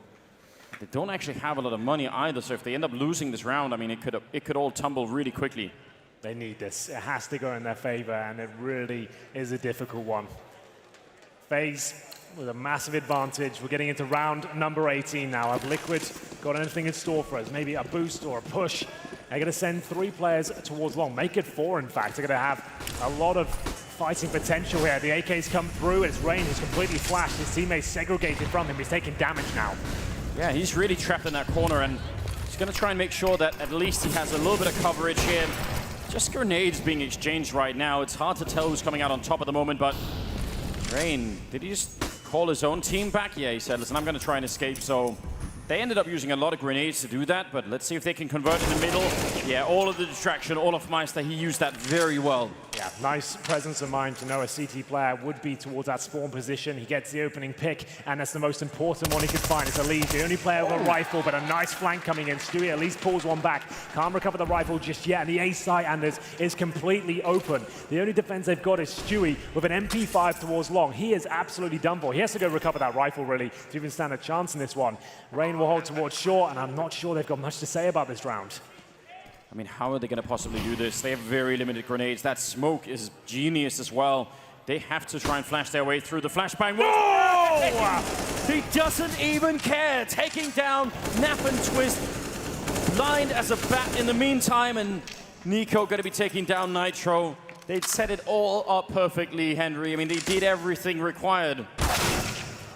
They don't actually have a lot of money either, so if they end up losing this round, I mean, it could all tumble really quickly. They need this. It has to go in their favor, and it really is a difficult one. FaZe with a massive advantage. We're getting into round number 18 now. Have Liquid got anything in store for us? Maybe a boost or a push? They're going to send 3 players towards long. Make it 4, in fact. They're going to have a lot of fighting potential here. The AKs come through. His range is completely flashed. His teammates segregated from him. He's taking damage now. Yeah, he's really trapped in that corner, and he's going to try and make sure that at least he has a little bit of coverage here. Just grenades being exchanged right now. It's hard to tell who's coming out on top at the moment, but Rain, did he just call his own team back? Yeah, he said, listen, I'm going to try and escape. So they ended up using a lot of grenades to do that, but let's see if they can convert in the middle. Yeah, all of the distraction, all of Meister, he used that very well. Yeah, Yeah, nice presence of mind to know a CT player would be towards that spawn position. He gets the opening pick, and that's the most important one he could find. It's Elise, the only player with a rifle, but a nice flank coming in. Stewie at least pulls one back. Can't recover the rifle just yet, and the A site, Anders, is completely open. The only defense they've got is Stewie with an MP5 towards long. He is absolutely done for. He has to go recover that rifle, really, to even stand a chance in this one. Rain will hold towards short, and I'm not sure they've got much to say about this round. I mean, how are they going to possibly do this? They have very limited grenades. That smoke is genius as well. They have to try and flash their way through the flashbang. Oh! He doesn't even care. Taking down Nap and Twist. Blind as a bat in the meantime, and Nico going to be taking down Nitro. They'd set it all up perfectly, Henry. I mean, they did everything required.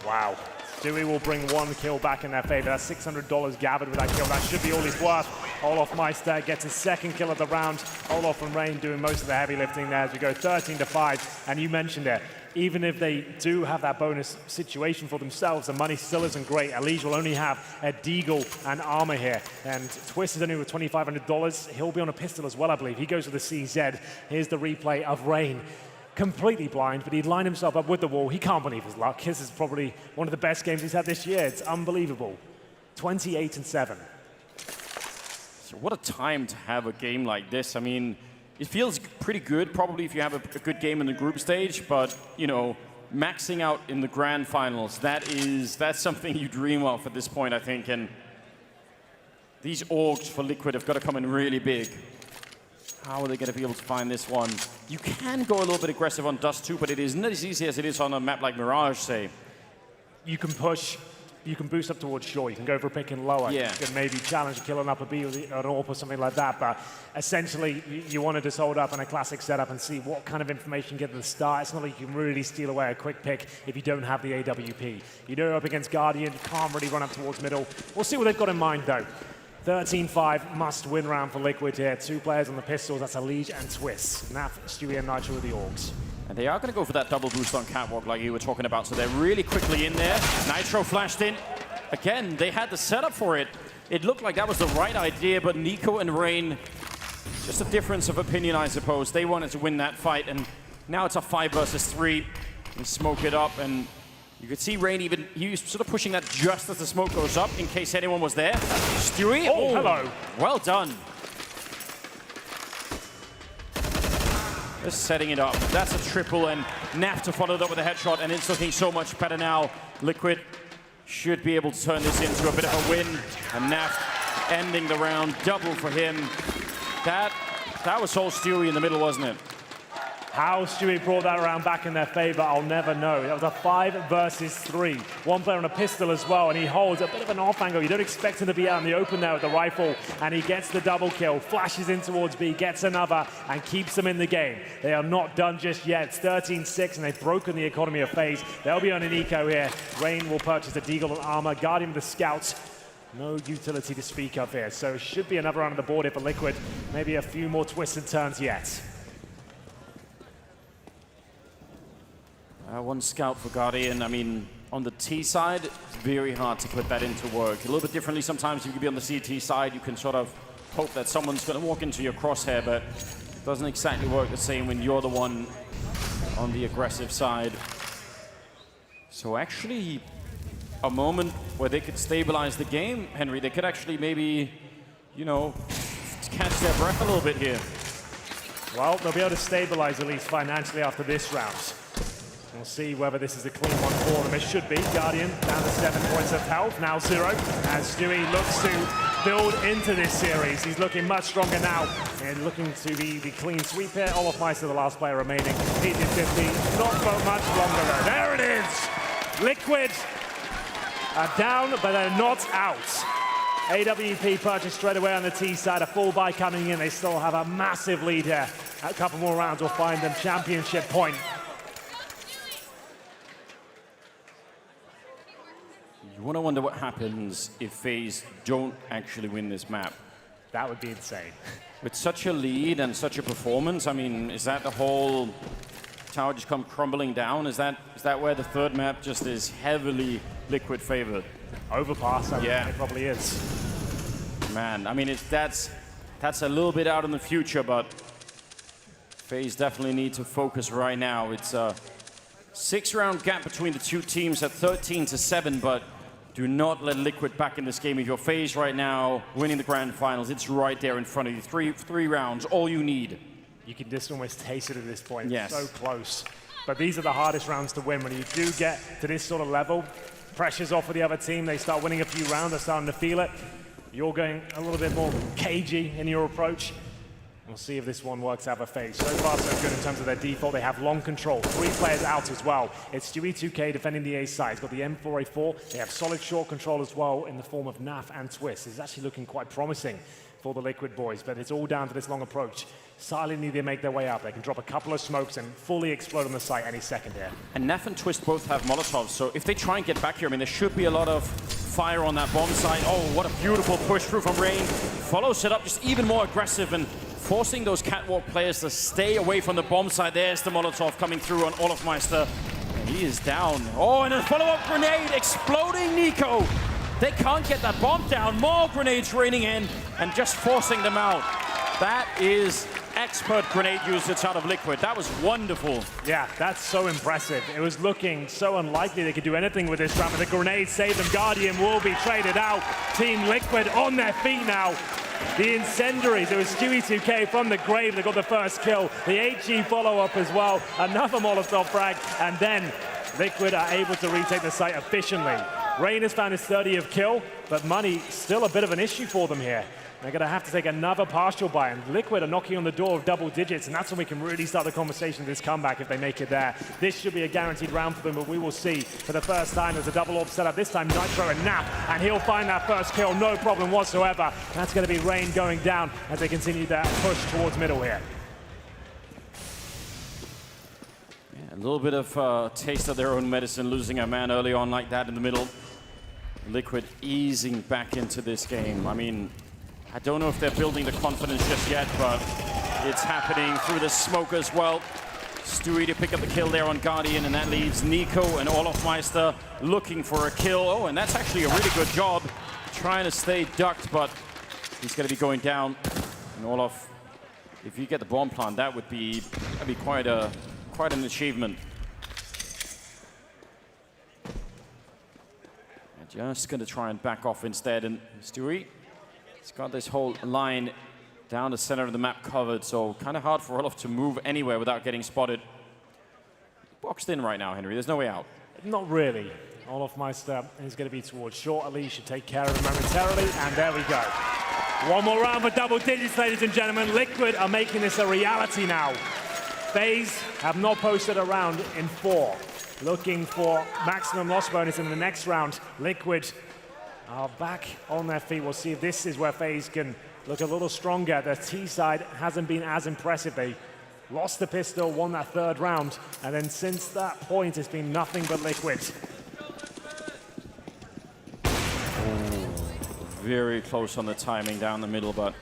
Wow. Stewie will bring one kill back in their favor. That's $600 gathered with that kill. That should be all he's worth. Olaf Meister gets his second kill of the round. Olaf and Rain doing most of the heavy lifting there as we go 13-5. And you mentioned it, even if they do have that bonus situation for themselves, the money still isn't great. Elige will only have a deagle and armor here. And Twist is only with $2,500. He'll be on a pistol as well, I believe. He goes with the CZ. Here's the replay of Rain. Completely blind, but he'd line himself up with the wall. He can't believe his luck. His is probably one of the best games he's had this year. It's unbelievable. 28-7. So what a time to have a game like this. I mean, it feels pretty good, probably if you have a good game in the group stage, but, you know, maxing out in the grand finals, that's something you dream of at this point, I think. And these orgs for Liquid have got to come in really big. How are they going to be able to find this one? You can go a little bit aggressive on Dust2, but it isn't as easy as it is on a map like Mirage, say. You can push, you can boost up towards shore, you can go for a pick and lower. Yeah. You can maybe challenge a kill on upper B or an AWP or something like that, but essentially you want to just hold up in a classic setup and see what kind of information you get at the start. It's not like you can really steal away a quick pick if you don't have the AWP. You know, up against Guardian, you can't really run up towards middle. We'll see what they've got in mind, though. 13-5, must-win round for Liquid here. Two players on the pistols, that's Elige and Twist. Naf, Stewie, and Nitro with the Orgs. And they are going to go for that double boost on Catwalk like you were talking about, so they're really quickly in there. Nitro flashed in. Again, they had the setup for it. It looked like that was the right idea, but Nico and Rain, just a difference of opinion, I suppose. They wanted to win that fight, and now it's a 5 versus 3. And smoke it up, and you could see Rain even, he was sort of pushing that just as the smoke goes up in case anyone was there. Stewie, oh, hello. Well done. Just setting it up. That's a triple, and Naf to follow it up with a headshot, and it's looking so much better now. Liquid should be able to turn this into a bit of a win, and Naf ending the round, double for him. That was all Stewie in the middle, wasn't it? How Stewie brought that around back in their favor, I'll never know. That was a 5 versus 3. One player on a pistol as well, and he holds a bit of an off angle. You don't expect him to be out in the open there with the rifle, and he gets the double kill, flashes in towards B, gets another, and keeps them in the game. They are not done just yet. It's 13-6, and they've broken the economy of Faze. They'll be on an eco here. Rain will purchase the deagle and armor, Guardian with the scouts. No utility to speak of here, so it should be another round on the board here for Liquid. Maybe a few more twists and turns yet. One scout for Guardian. I mean, on the T side, it's very hard to put that into work. A little bit differently sometimes. You can be on the CT side. You can sort of hope that someone's going to walk into your crosshair, but it doesn't exactly work the same when you're the one on the aggressive side. So actually, a moment where they could stabilize the game, Henry. They could actually maybe, you know, catch their breath a little bit here. Well, they'll be able to stabilize at least financially after this round. We'll see whether this is a clean one for them. It should be. Guardian down to 7 points of health, now 0. As Stewie looks to build into this series. He's looking much stronger now and looking to be the clean sweep here. Olaf Meister, the last player remaining. He did 50, not for much longer though. There it is! Liquid are down, but they're not out. AWP purchased straight away on the T side. A full buy coming in. They still have a massive lead here. A couple more rounds will find them championship point. You want to wonder what happens if FaZe don't actually win this map. That would be insane. With such a lead and such a performance, I mean, is that the whole tower just come crumbling down? Is that where the third map just is heavily Liquid favored? Overpass, yeah, it probably is. Man, I mean, that's a little bit out in the future, but Faze definitely need to focus right now. It's a 6-round gap between the two teams at 13-7, but do not let Liquid back in this game. If you're Faze right now, winning the grand finals, it's right there in front of you. Three rounds, all you need. You can just almost taste it at this point. Yes. So close. But these are the hardest rounds to win. When you do get to this sort of level, pressure's off for the other team. They start winning a few rounds. They're starting to feel it. You're going a little bit more cagey in your approach. We'll see if this one works out for Faze. So far, so good in terms of their default. They have long control. 3 players out as well. It's Dust2 defending the A side. He's got the M4A4. They have solid short control as well in the form of Naf and Twist. It's actually looking quite promising for the Liquid boys, but it's all down to this long approach. Silently, they make their way up. They can drop a couple of smokes and fully explode on the site any second here. And Naf and Twist both have Molotovs, so if they try and get back here, I mean, there should be a lot of fire on that bomb site. Oh, what a beautiful push through from Rain. Follows it up, just even more aggressive and forcing those catwalk players to stay away from the bomb site. There's the Molotov coming through on Olofmeister. And he is down. Oh, and a follow-up grenade exploding Nico. They can't get that bomb down. More grenades raining in and just forcing them out. That is expert grenade usage out of Liquid. That was wonderful. Yeah, that's so impressive. It was looking so unlikely they could do anything with this round, but the grenade saved them. Guardian will be traded out. Team Liquid on their feet now. The incendiaries, it was Dust2 from the grave that got the first kill. The HG follow-up as well. Another Molotov frag, and then Liquid are able to retake the site efficiently. Rain has found his 30th kill, but money still a bit of an issue for them here. They're going to have to take another partial buy, and Liquid are knocking on the door of double digits, and that's when we can really start the conversation of this comeback if they make it there. This should be a guaranteed round for them, but we will see for the first time there's a double orb setup. This time Nitro and Nap, and he'll find that first kill, no problem whatsoever. That's going to be Rain going down as they continue their push towards middle here. Yeah, a little bit of taste of their own medicine, losing a man early on like that in the middle. Liquid easing back into this game. I mean, I don't know if they're building the confidence just yet, but it's happening through the smoke as well. Stewie to pick up the kill there on Guardian, and that leaves Nico and Olofmeister looking for a kill. Oh, and that's actually a really good job trying to stay ducked, but he's going to be going down. And Olof, if you get the bomb plant, that'd be quite an achievement. And just going to try and back off instead, and Stewie, he's got this whole line down the center of the map covered, so kind of hard for Olof to move anywhere without getting spotted. Boxed in right now, Henry. There's no way out. Not really. Olofmeister is going to be towards short. Ali should take care of him momentarily, and there we go. One more round for double digits, ladies and gentlemen. Liquid are making this a reality now. Faze have not posted a round in 4. Looking for maximum loss bonus in the next round. Liquid are back on their feet. We'll see if this is where Faze can look a little stronger. The T side hasn't been as impressive. They lost the pistol, won that 3rd round, and then since that point, it's been nothing but Liquid. Very close on the timing down the middle, but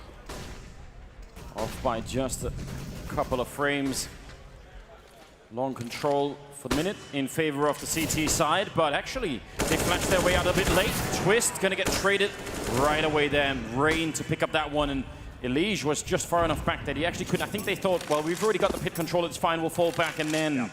off by just a couple of frames. Long control for the minute in favor of the CT side, but actually they flashed their way out a bit late. Twist gonna get traded right away there, and Rain to pick up that one, and Elige was just far enough back that he actually couldn't. I think they thought, well, we've already got the pit control, it's fine, we'll fall back, and then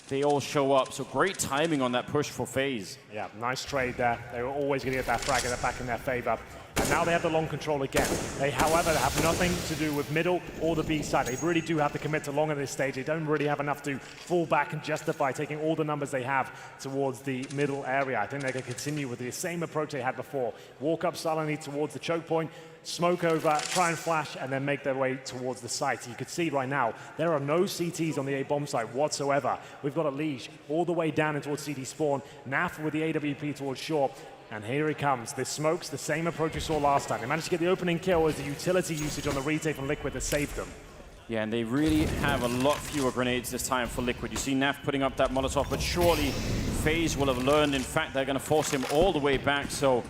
they all show up. So great timing on that push for Faze. Yeah, nice trade there. They were always going to get that frag back in their favor. And now they have the long control again. They, however, have nothing to do with middle or the B side. They really do have to commit to long at this stage. They don't really have enough to fall back and justify taking all the numbers they have towards the middle area. I think they can continue with the same approach they had before. Walk up silently towards the choke point, smoke over, try and flash, and then make their way towards the site. You can see right now, there are no CTs on the A bomb site whatsoever. We've got Elige all the way down and towards CT spawn. Naf with the AWP towards shore. And here he comes. This smoke's the same approach we saw last time. They managed to get the opening kill as the utility usage on the retake from Liquid that saved them. Yeah, and they really have a lot fewer grenades this time for Liquid. You see Naf putting up that Molotov, but surely Faze will have learned. In fact, they're going to force him all the way back. So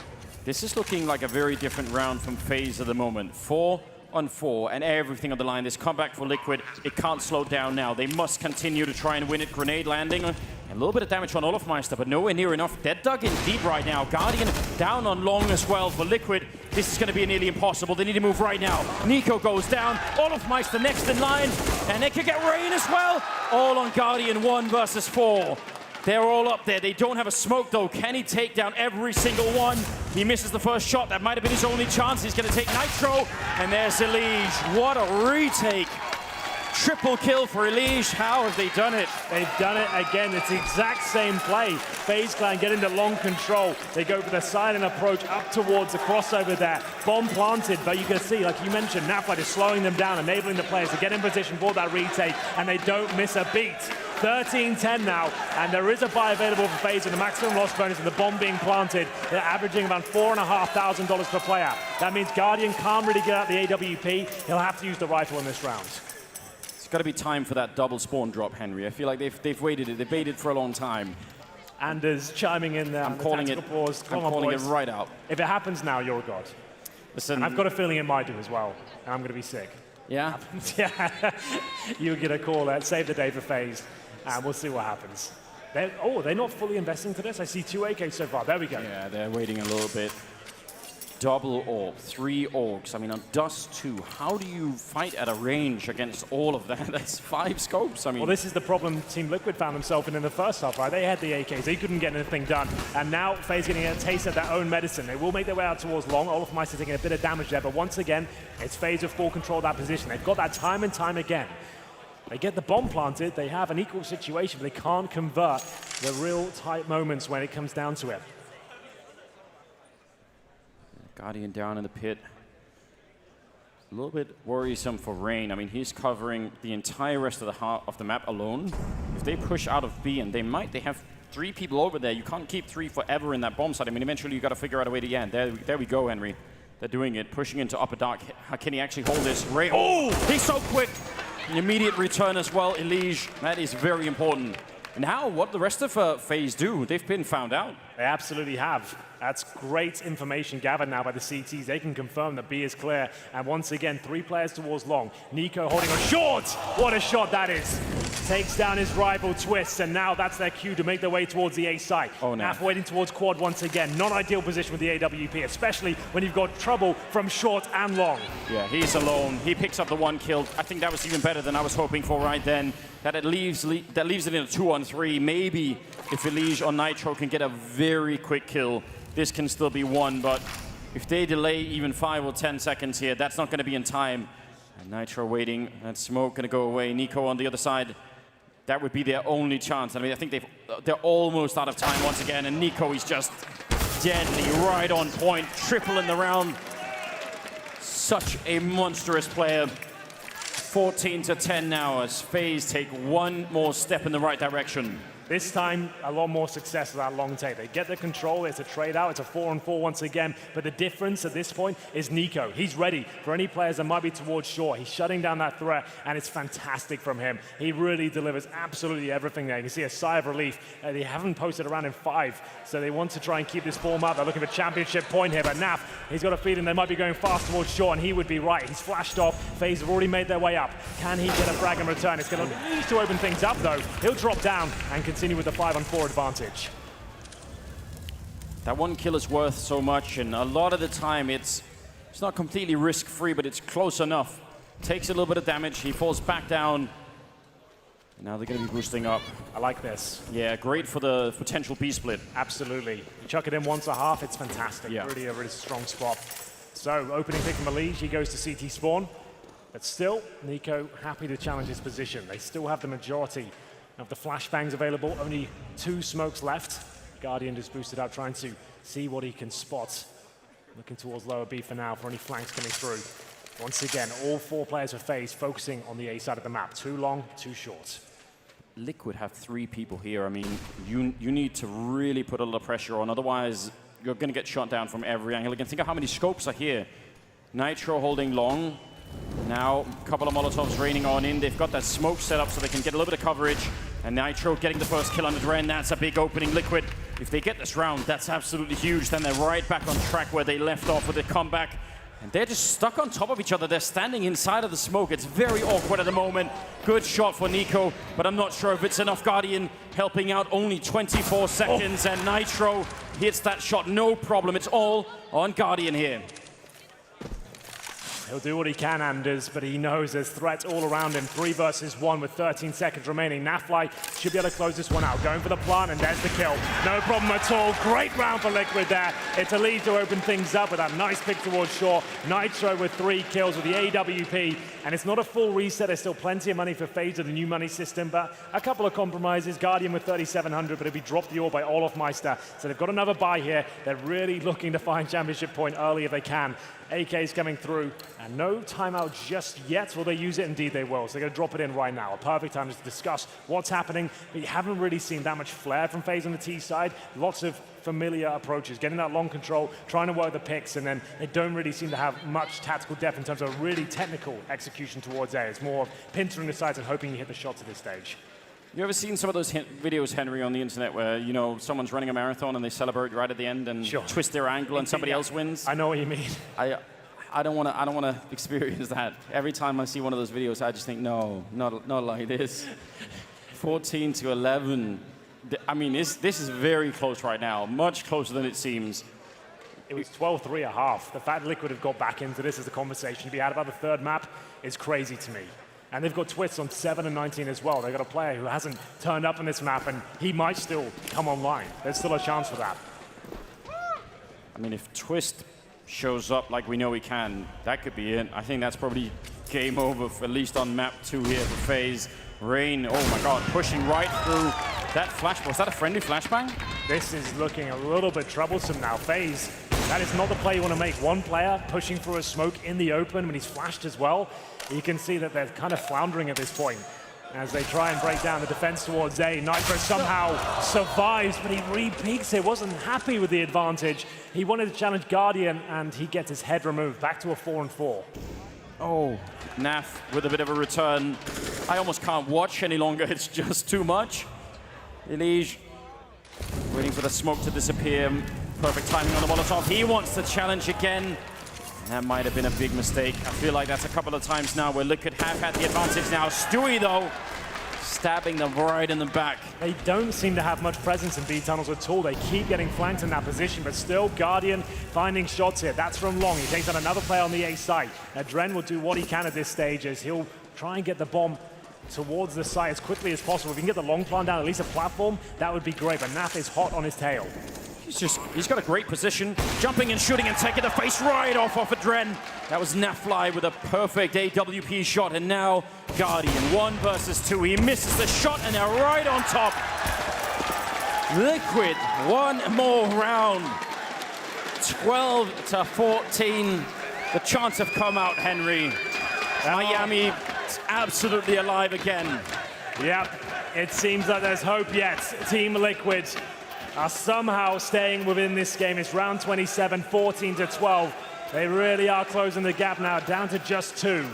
this is looking like a very different round from Faze at the moment. 4 on 4 and everything on the line. This comeback for Liquid, it can't slow down now. They must continue to try and win it. Grenade landing, and little bit of damage on Olofmeister, but nowhere near enough. They're dug in deep right now. Guardian down on long as well for Liquid. This is going to be nearly impossible. They need to move right now. Nico goes down. Olofmeister next in line. And they could get Rain as well. All on Guardian 1 versus 4. They're all up there. They don't have a smoke, though. Can he take down every single one? He misses the first shot. That might have been his only chance. He's going to take Nitro. And there's Elige. What a retake. Triple kill for Elige. How have they done it? They've done it again. It's the exact same play. FaZe Clan get into long control. They go for the silent approach up towards the crossover there. Bomb planted, but you can see, like you mentioned, Naflight is slowing them down, enabling the players to get in position for that retake, and they don't miss a beat. 13-10 now, and there is a buy available for FaZe with the maximum loss bonus and the bomb being planted. They're averaging around $4,500 per player. That means Guardian can't really get out the AWP. He'll have to use the rifle in this round. It's got to be time for that double spawn drop, Henry. I feel like they've waited it. They've waited for a long time. Anders chiming in there. I'm calling it. Pause. I'm calling it right out. If it happens now, you're a god. Listen, and I've got a feeling it might do as well, and I'm going to be sick. Yeah? Yeah. You get a call that save the day for FaZe, and we'll see what happens. They're not fully investing to this. I see 2 AKs so far. There we go. Yeah, they're waiting a little bit. Double orb, 3 orgs. I mean, on Dust2, how do you fight at a range against all of that? That's 5 scopes. I mean, well, this is the problem Team Liquid found themselves in the first half, right? They had the AKs, they couldn't get anything done, and now FaZe getting a taste of their own medicine. They will make their way out towards long. Olofmeister taking a bit of damage there, but once again, it's FaZe with full control of that position. They've got that time and time again. They get the bomb planted, they have an equal situation, but they can't convert the real tight moments when it comes down to it. Guardian down in the pit. A little bit worrisome for Rain. I mean, he's covering the entire rest of the map alone. If they push out of B, and they have 3 people over there. You can't keep 3 forever in that bomb site. I mean, eventually you got to figure out a way to end. There we go, Henry. They're doing it, pushing into upper dark. How can he actually hold this? Rain. Oh, he's so quick. An immediate return as well, Elige. That is very important. And now, what the rest of FaZe do? They've been found out. They absolutely have. That's great information gathered now by the CTs. They can confirm that B is clear. And once again, 3 players towards long. Nico holding on short. What a shot that is. Takes down his rival Twist, and now that's their cue to make their way towards the A site. Oh, no. Naf waiting towards quad once again. Not ideal position with the AWP, especially when you've got trouble from short and long. Yeah, he's alone. He picks up the 1 kill. I think that was even better than I was hoping for right then. That leaves it in a 2-on-3. Maybe if Elige on Nitro can get a very quick kill, this can still be won, but if they delay even 5 or 10 seconds here, that's not going to be in time. And Nitro waiting, that smoke going to go away. Nico on the other side, that would be their only chance. I mean, I think they're almost out of time once again, and Nico is just deadly, right on point, triple in the round. Such a monstrous player. 14-10 now as FaZe take 1 more step in the right direction. This time, a lot more success with that long take. They get the control, it's a trade out, it's a 4-on-4 once again, but the difference at this point is Nico. He's ready for any players that might be towards shore. He's shutting down that threat, and it's fantastic from him. He really delivers absolutely everything there. You can see a sigh of relief. They haven't posted around in 5, so they want to try and keep this form up. They're looking for championship point here, but Naf, he's got a feeling they might be going fast towards shore, and he would be right. He's flashed off. FaZe have already made their way up. Can he get a frag in return? It's going to need to open things up, though. He'll drop down and continue with the 5-on-4 advantage. That 1 kill is worth so much, and a lot of the time it's not completely risk-free, but it's close enough. Takes a little bit of damage, he falls back down. And now they're going to be boosting up. I like this. Yeah, great for the potential B-split. Absolutely. You chuck it in once a half, it's fantastic. Yeah. Really a really strong spot. So, opening pick from Elige, he goes to CT spawn. But still, Nico happy to challenge his position. They still have the majority of the flashbangs available, only 2 smokes left. Guardian just boosted up, trying to see what he can spot. Looking towards lower B for now, for any flanks coming through. Once again, all 4 players of FaZe focusing on the A side of the map. 2 long, 2 short. Liquid have 3 people here. I mean, you need to really put a lot of pressure on, otherwise you're going to get shot down from every angle. Again, think of how many scopes are here. Nitro holding long. Now, a couple of Molotovs raining on in. They've got that smoke set up so they can get a little bit of coverage. And Nitro getting the first kill on the Dren. That's a big opening. Liquid, if they get this round, that's absolutely huge. Then they're right back on track where they left off with a comeback. And they're just stuck on top of each other. They're standing inside of the smoke. It's very awkward at the moment. Good shot for Nico, but I'm not sure if it's enough. Guardian helping out, only 24 seconds, and Nitro hits that shot, no problem. It's all on Guardian here. He'll do what he can, Anders, but he knows there's threats all around him. 3 versus 1 with 13 seconds remaining. Nafly should be able to close this one out. Going for the plant, and there's the kill. No problem at all. Great round for Liquid there. It's a lead to open things up with that nice pick towards shore. Nitro with 3 kills with the AWP, and it's not a full reset. There's still plenty of money for Faze with the new money system, but a couple of compromises. Guardian with 3,700, but it'll be dropped the ore by Olofmeister. So they've got another buy here. They're really looking to find championship point early if they can. AK's coming through, and no timeout just yet. Will they use it? Indeed they will. So they're going to drop it in right now. A perfect time to discuss what's happening. But you haven't really seen that much flair from Faze on the T side. Lots of familiar approaches, getting that long control, trying to work the picks, and then they don't really seem to have much tactical depth in terms of really technical execution towards A. It's more of pintering the sides and hoping you hit the shots at this stage. You ever seen some of those videos, Henry, on the internet where, you know, someone's running a marathon and they celebrate right at the end and twist their ankle and somebody else wins? I know what you mean. I don't want to experience that. Every time I see one of those videos, I just think, no, not like this. 14 to 11. I mean, this is very close right now, much closer than it seems. It was 12-3 a half. The fact Liquid have got back into this as a conversation to be had about the third map is crazy to me. And they've got Twist on 7 and 19 as well. They've got a player who hasn't turned up on this map, and he might still come online. There's still a chance for that. I mean, if Twist shows up like we know he can, that could be it. I think that's probably game over, at least on map 2 here for Faze. Rain, oh my god, pushing right through that flash. Was that a friendly flashbang? This is looking a little bit troublesome now. Faze, that is not the play you want to make. One player pushing through a smoke in the open when he's flashed as well. You can see that they're kind of floundering at this point as they try and break down the defense towards A. Nitro somehow survives, but he re-peaks it. Wasn't happy with the advantage. He wanted to challenge Guardian, and he gets his head removed. Back to a 4-4. Oh, Naf with a bit of a return. I almost can't watch any longer. It's just too much. Elige waiting for the smoke to disappear. Perfect timing on the Molotov. He wants to challenge again. That might have been a big mistake. I feel like that's a couple of times now where Liquid have had the advantage now. Stewie, though, stabbing them right in the back. They don't seem to have much presence in B tunnels at all. They keep getting flanked in that position, but still Guardian finding shots here. That's from Long. He takes on another player on the A side. Now, Dren will do what he can at this stage as he'll try and get the bomb towards the site as quickly as possible. If he can get the long plant down, at least a platform, that would be great. But Naf is hot on his tail. He's got a great position, jumping and shooting and taking the face right off of Dren. That was Nafly with a perfect AWP shot, and now Guardian 1 versus 2. He misses the shot, and they're right on top. Liquid, one more round. 12 to 14. The chance have come out, Henry. Miami is absolutely alive again. Yep, it seems like there's hope yet. Team Liquid are somehow staying within this game. It's round 27, 14 to 12. They really are closing the gap now, down to just 2.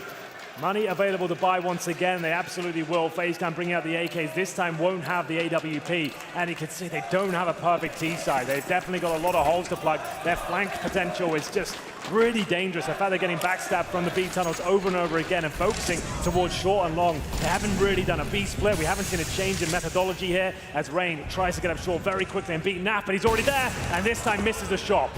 Money available to buy once again. They absolutely will. Faze can bring out the AKs. This time won't have the AWP. And you can see they don't have a perfect T side. They've definitely got a lot of holes to plug. Their flank potential is just really dangerous. The fact they're getting backstabbed from the B tunnels over and over again and focusing towards short and long. They haven't really done a B split. We haven't seen a change in methodology here as Rain tries to get up short very quickly and beat Naf, but he's already there, and this time misses the shot.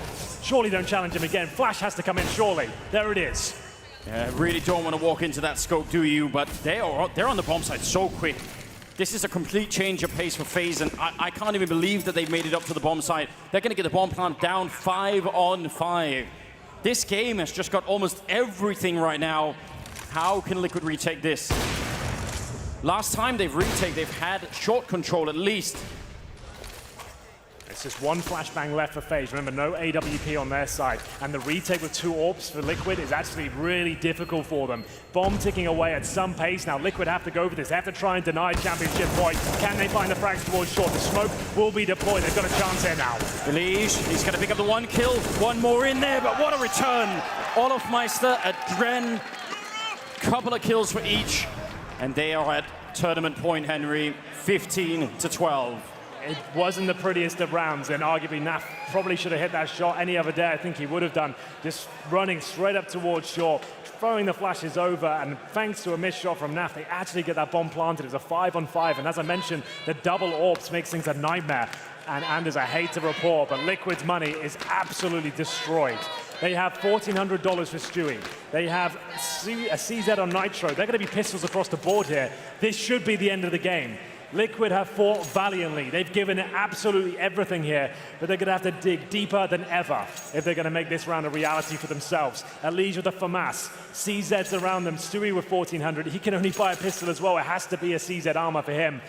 Surely don't challenge him again. Flash has to come in, surely. There it is. Yeah, really don't want to walk into that scope, do you? But they're on the bomb site so quick. This is a complete change of pace for Faze, and I can't even believe that they've made it up to the bomb site. They're going to get the bomb plant down 5 on 5. This game has just got almost everything right now. How can Liquid retake this? Last time they've had short control at least. It's just one flashbang left for Faze. Remember, no AWP on their side. And the retake with 2 AWPs for Liquid is actually really difficult for them. Bomb ticking away at some pace. Now Liquid have to go for this. They have to try and deny championship point. Can they find the frags towards short? The smoke will be deployed. They've got a chance here now. Elige, he's going to pick up the 1 kill. 1 more in there, but what a return. Olofmeister, Dren, couple of kills for each. And they are at tournament point, Henry, 15 to 12. It wasn't the prettiest of rounds, and arguably Naf probably should have hit that shot any other day. I think he would have done. Just running straight up towards short, throwing the flashes over, and thanks to a missed shot from Naf, they actually get that bomb planted. It was a 5-on-5, and as I mentioned, the double orbs makes things a nightmare. And Anders, I hate to report, but Liquid's money is absolutely destroyed. They have $1,400 for Stewie. They have a CZ on Nitro. They're going to be pistols across the board here. This should be the end of the game. Liquid have fought valiantly. They've given it absolutely everything here, but they're going to have to dig deeper than ever if they're going to make this round a reality for themselves. Elige with the FAMAS, CZ's around them, Stewie with 1,400. He can only buy a pistol as well. It has to be a CZ armor for him.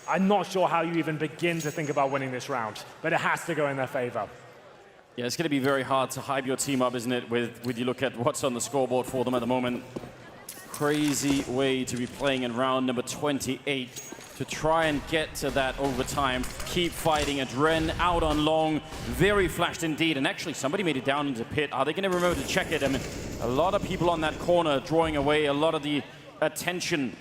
I'm not sure how you even begin to think about winning this round, but it has to go in their favor. Yeah, it's going to be very hard to hype your team up, isn't it, with you look at what's on the scoreboard for them at the moment. Crazy way to be playing in round number 28. To try and get to that overtime, keep fighting. Adren out on long, very flashed indeed. And actually, somebody made it down into pit. Are they going to remember to check it? I mean, a lot of people on that corner drawing away a lot of the attention.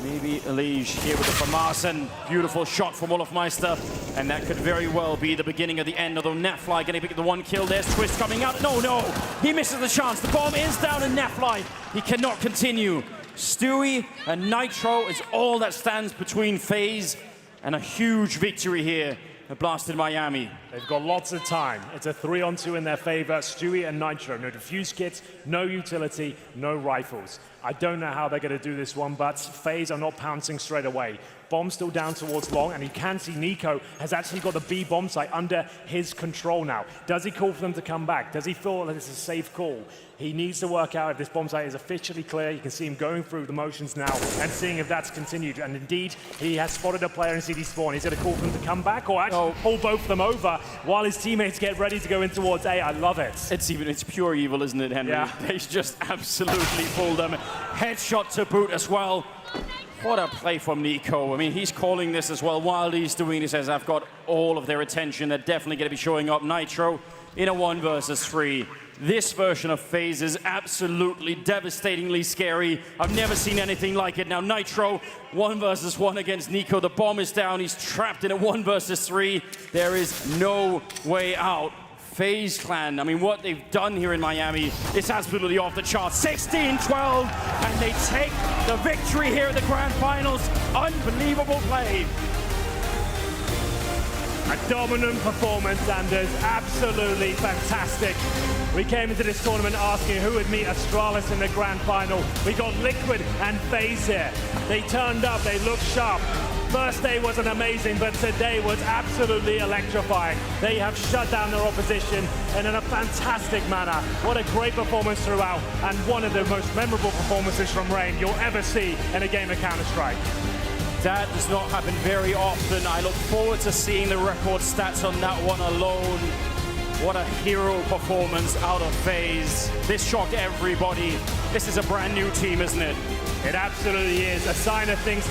Maybe Elige here with the FAMAS, and beautiful shot from Olofmeister. And that could very well be the beginning of the end, although Nafly going to pick the one kill. There's Twist coming out. No, he misses the chance. The bomb is down in Nafly. He cannot continue. Stewie and Nitro is all that stands between Faze and a huge victory here at Blast in Miami. They've got lots of time. It's a 3-on-2 in their favor. Stewie and Nitro. No defuse kits, no utility, no rifles. I don't know how they're going to do this one, but Faze are not pouncing straight away. Bomb still down towards long, and you can see Nico has actually got the B bomb site under his control now. Does he call for them to come back? Does he feel that it's a safe call? He needs to work out if this bomb site is officially clear. You can see him going through the motions now and seeing if that's continued. And indeed, he has spotted a player in CD spawn. He's going to call for them to come back or actually pull both of them over while his teammates get ready to go in towards A. I love it. It's pure evil, isn't it, Henry? Yeah. They just absolutely pulled them. Headshot to boot as well. What a play from Nico. I mean, he's calling this as well. While he's doing this, as I've got all of their attention, they're definitely going to be showing up. Nitro in a 1 versus 3. This version of Faze is absolutely devastatingly scary. I've never seen anything like it. Now Nitro, 1 versus 1 against Nico. The bomb is down. He's trapped in a 1 versus 3. There is no way out. Faze clan, I mean, what they've done here in Miami is absolutely off the charts. 16-12, and they take the victory here at the Grand Finals. Unbelievable play. A dominant performance, Anders. Absolutely fantastic. We came into this tournament asking who would meet Astralis in the Grand Final. We got Liquid and Faze here. They turned up, they looked sharp. First day wasn't amazing, but today was absolutely electrifying. They have shut down their opposition and in a fantastic manner. What a great performance throughout, and one of the most memorable performances from Rain you'll ever see in a game of Counter-Strike. That does not happen very often. I look forward to seeing the record stats on that one alone. What a hero performance out of Faze. This shocked everybody. This is a brand new team, isn't it? It absolutely is. A sign of things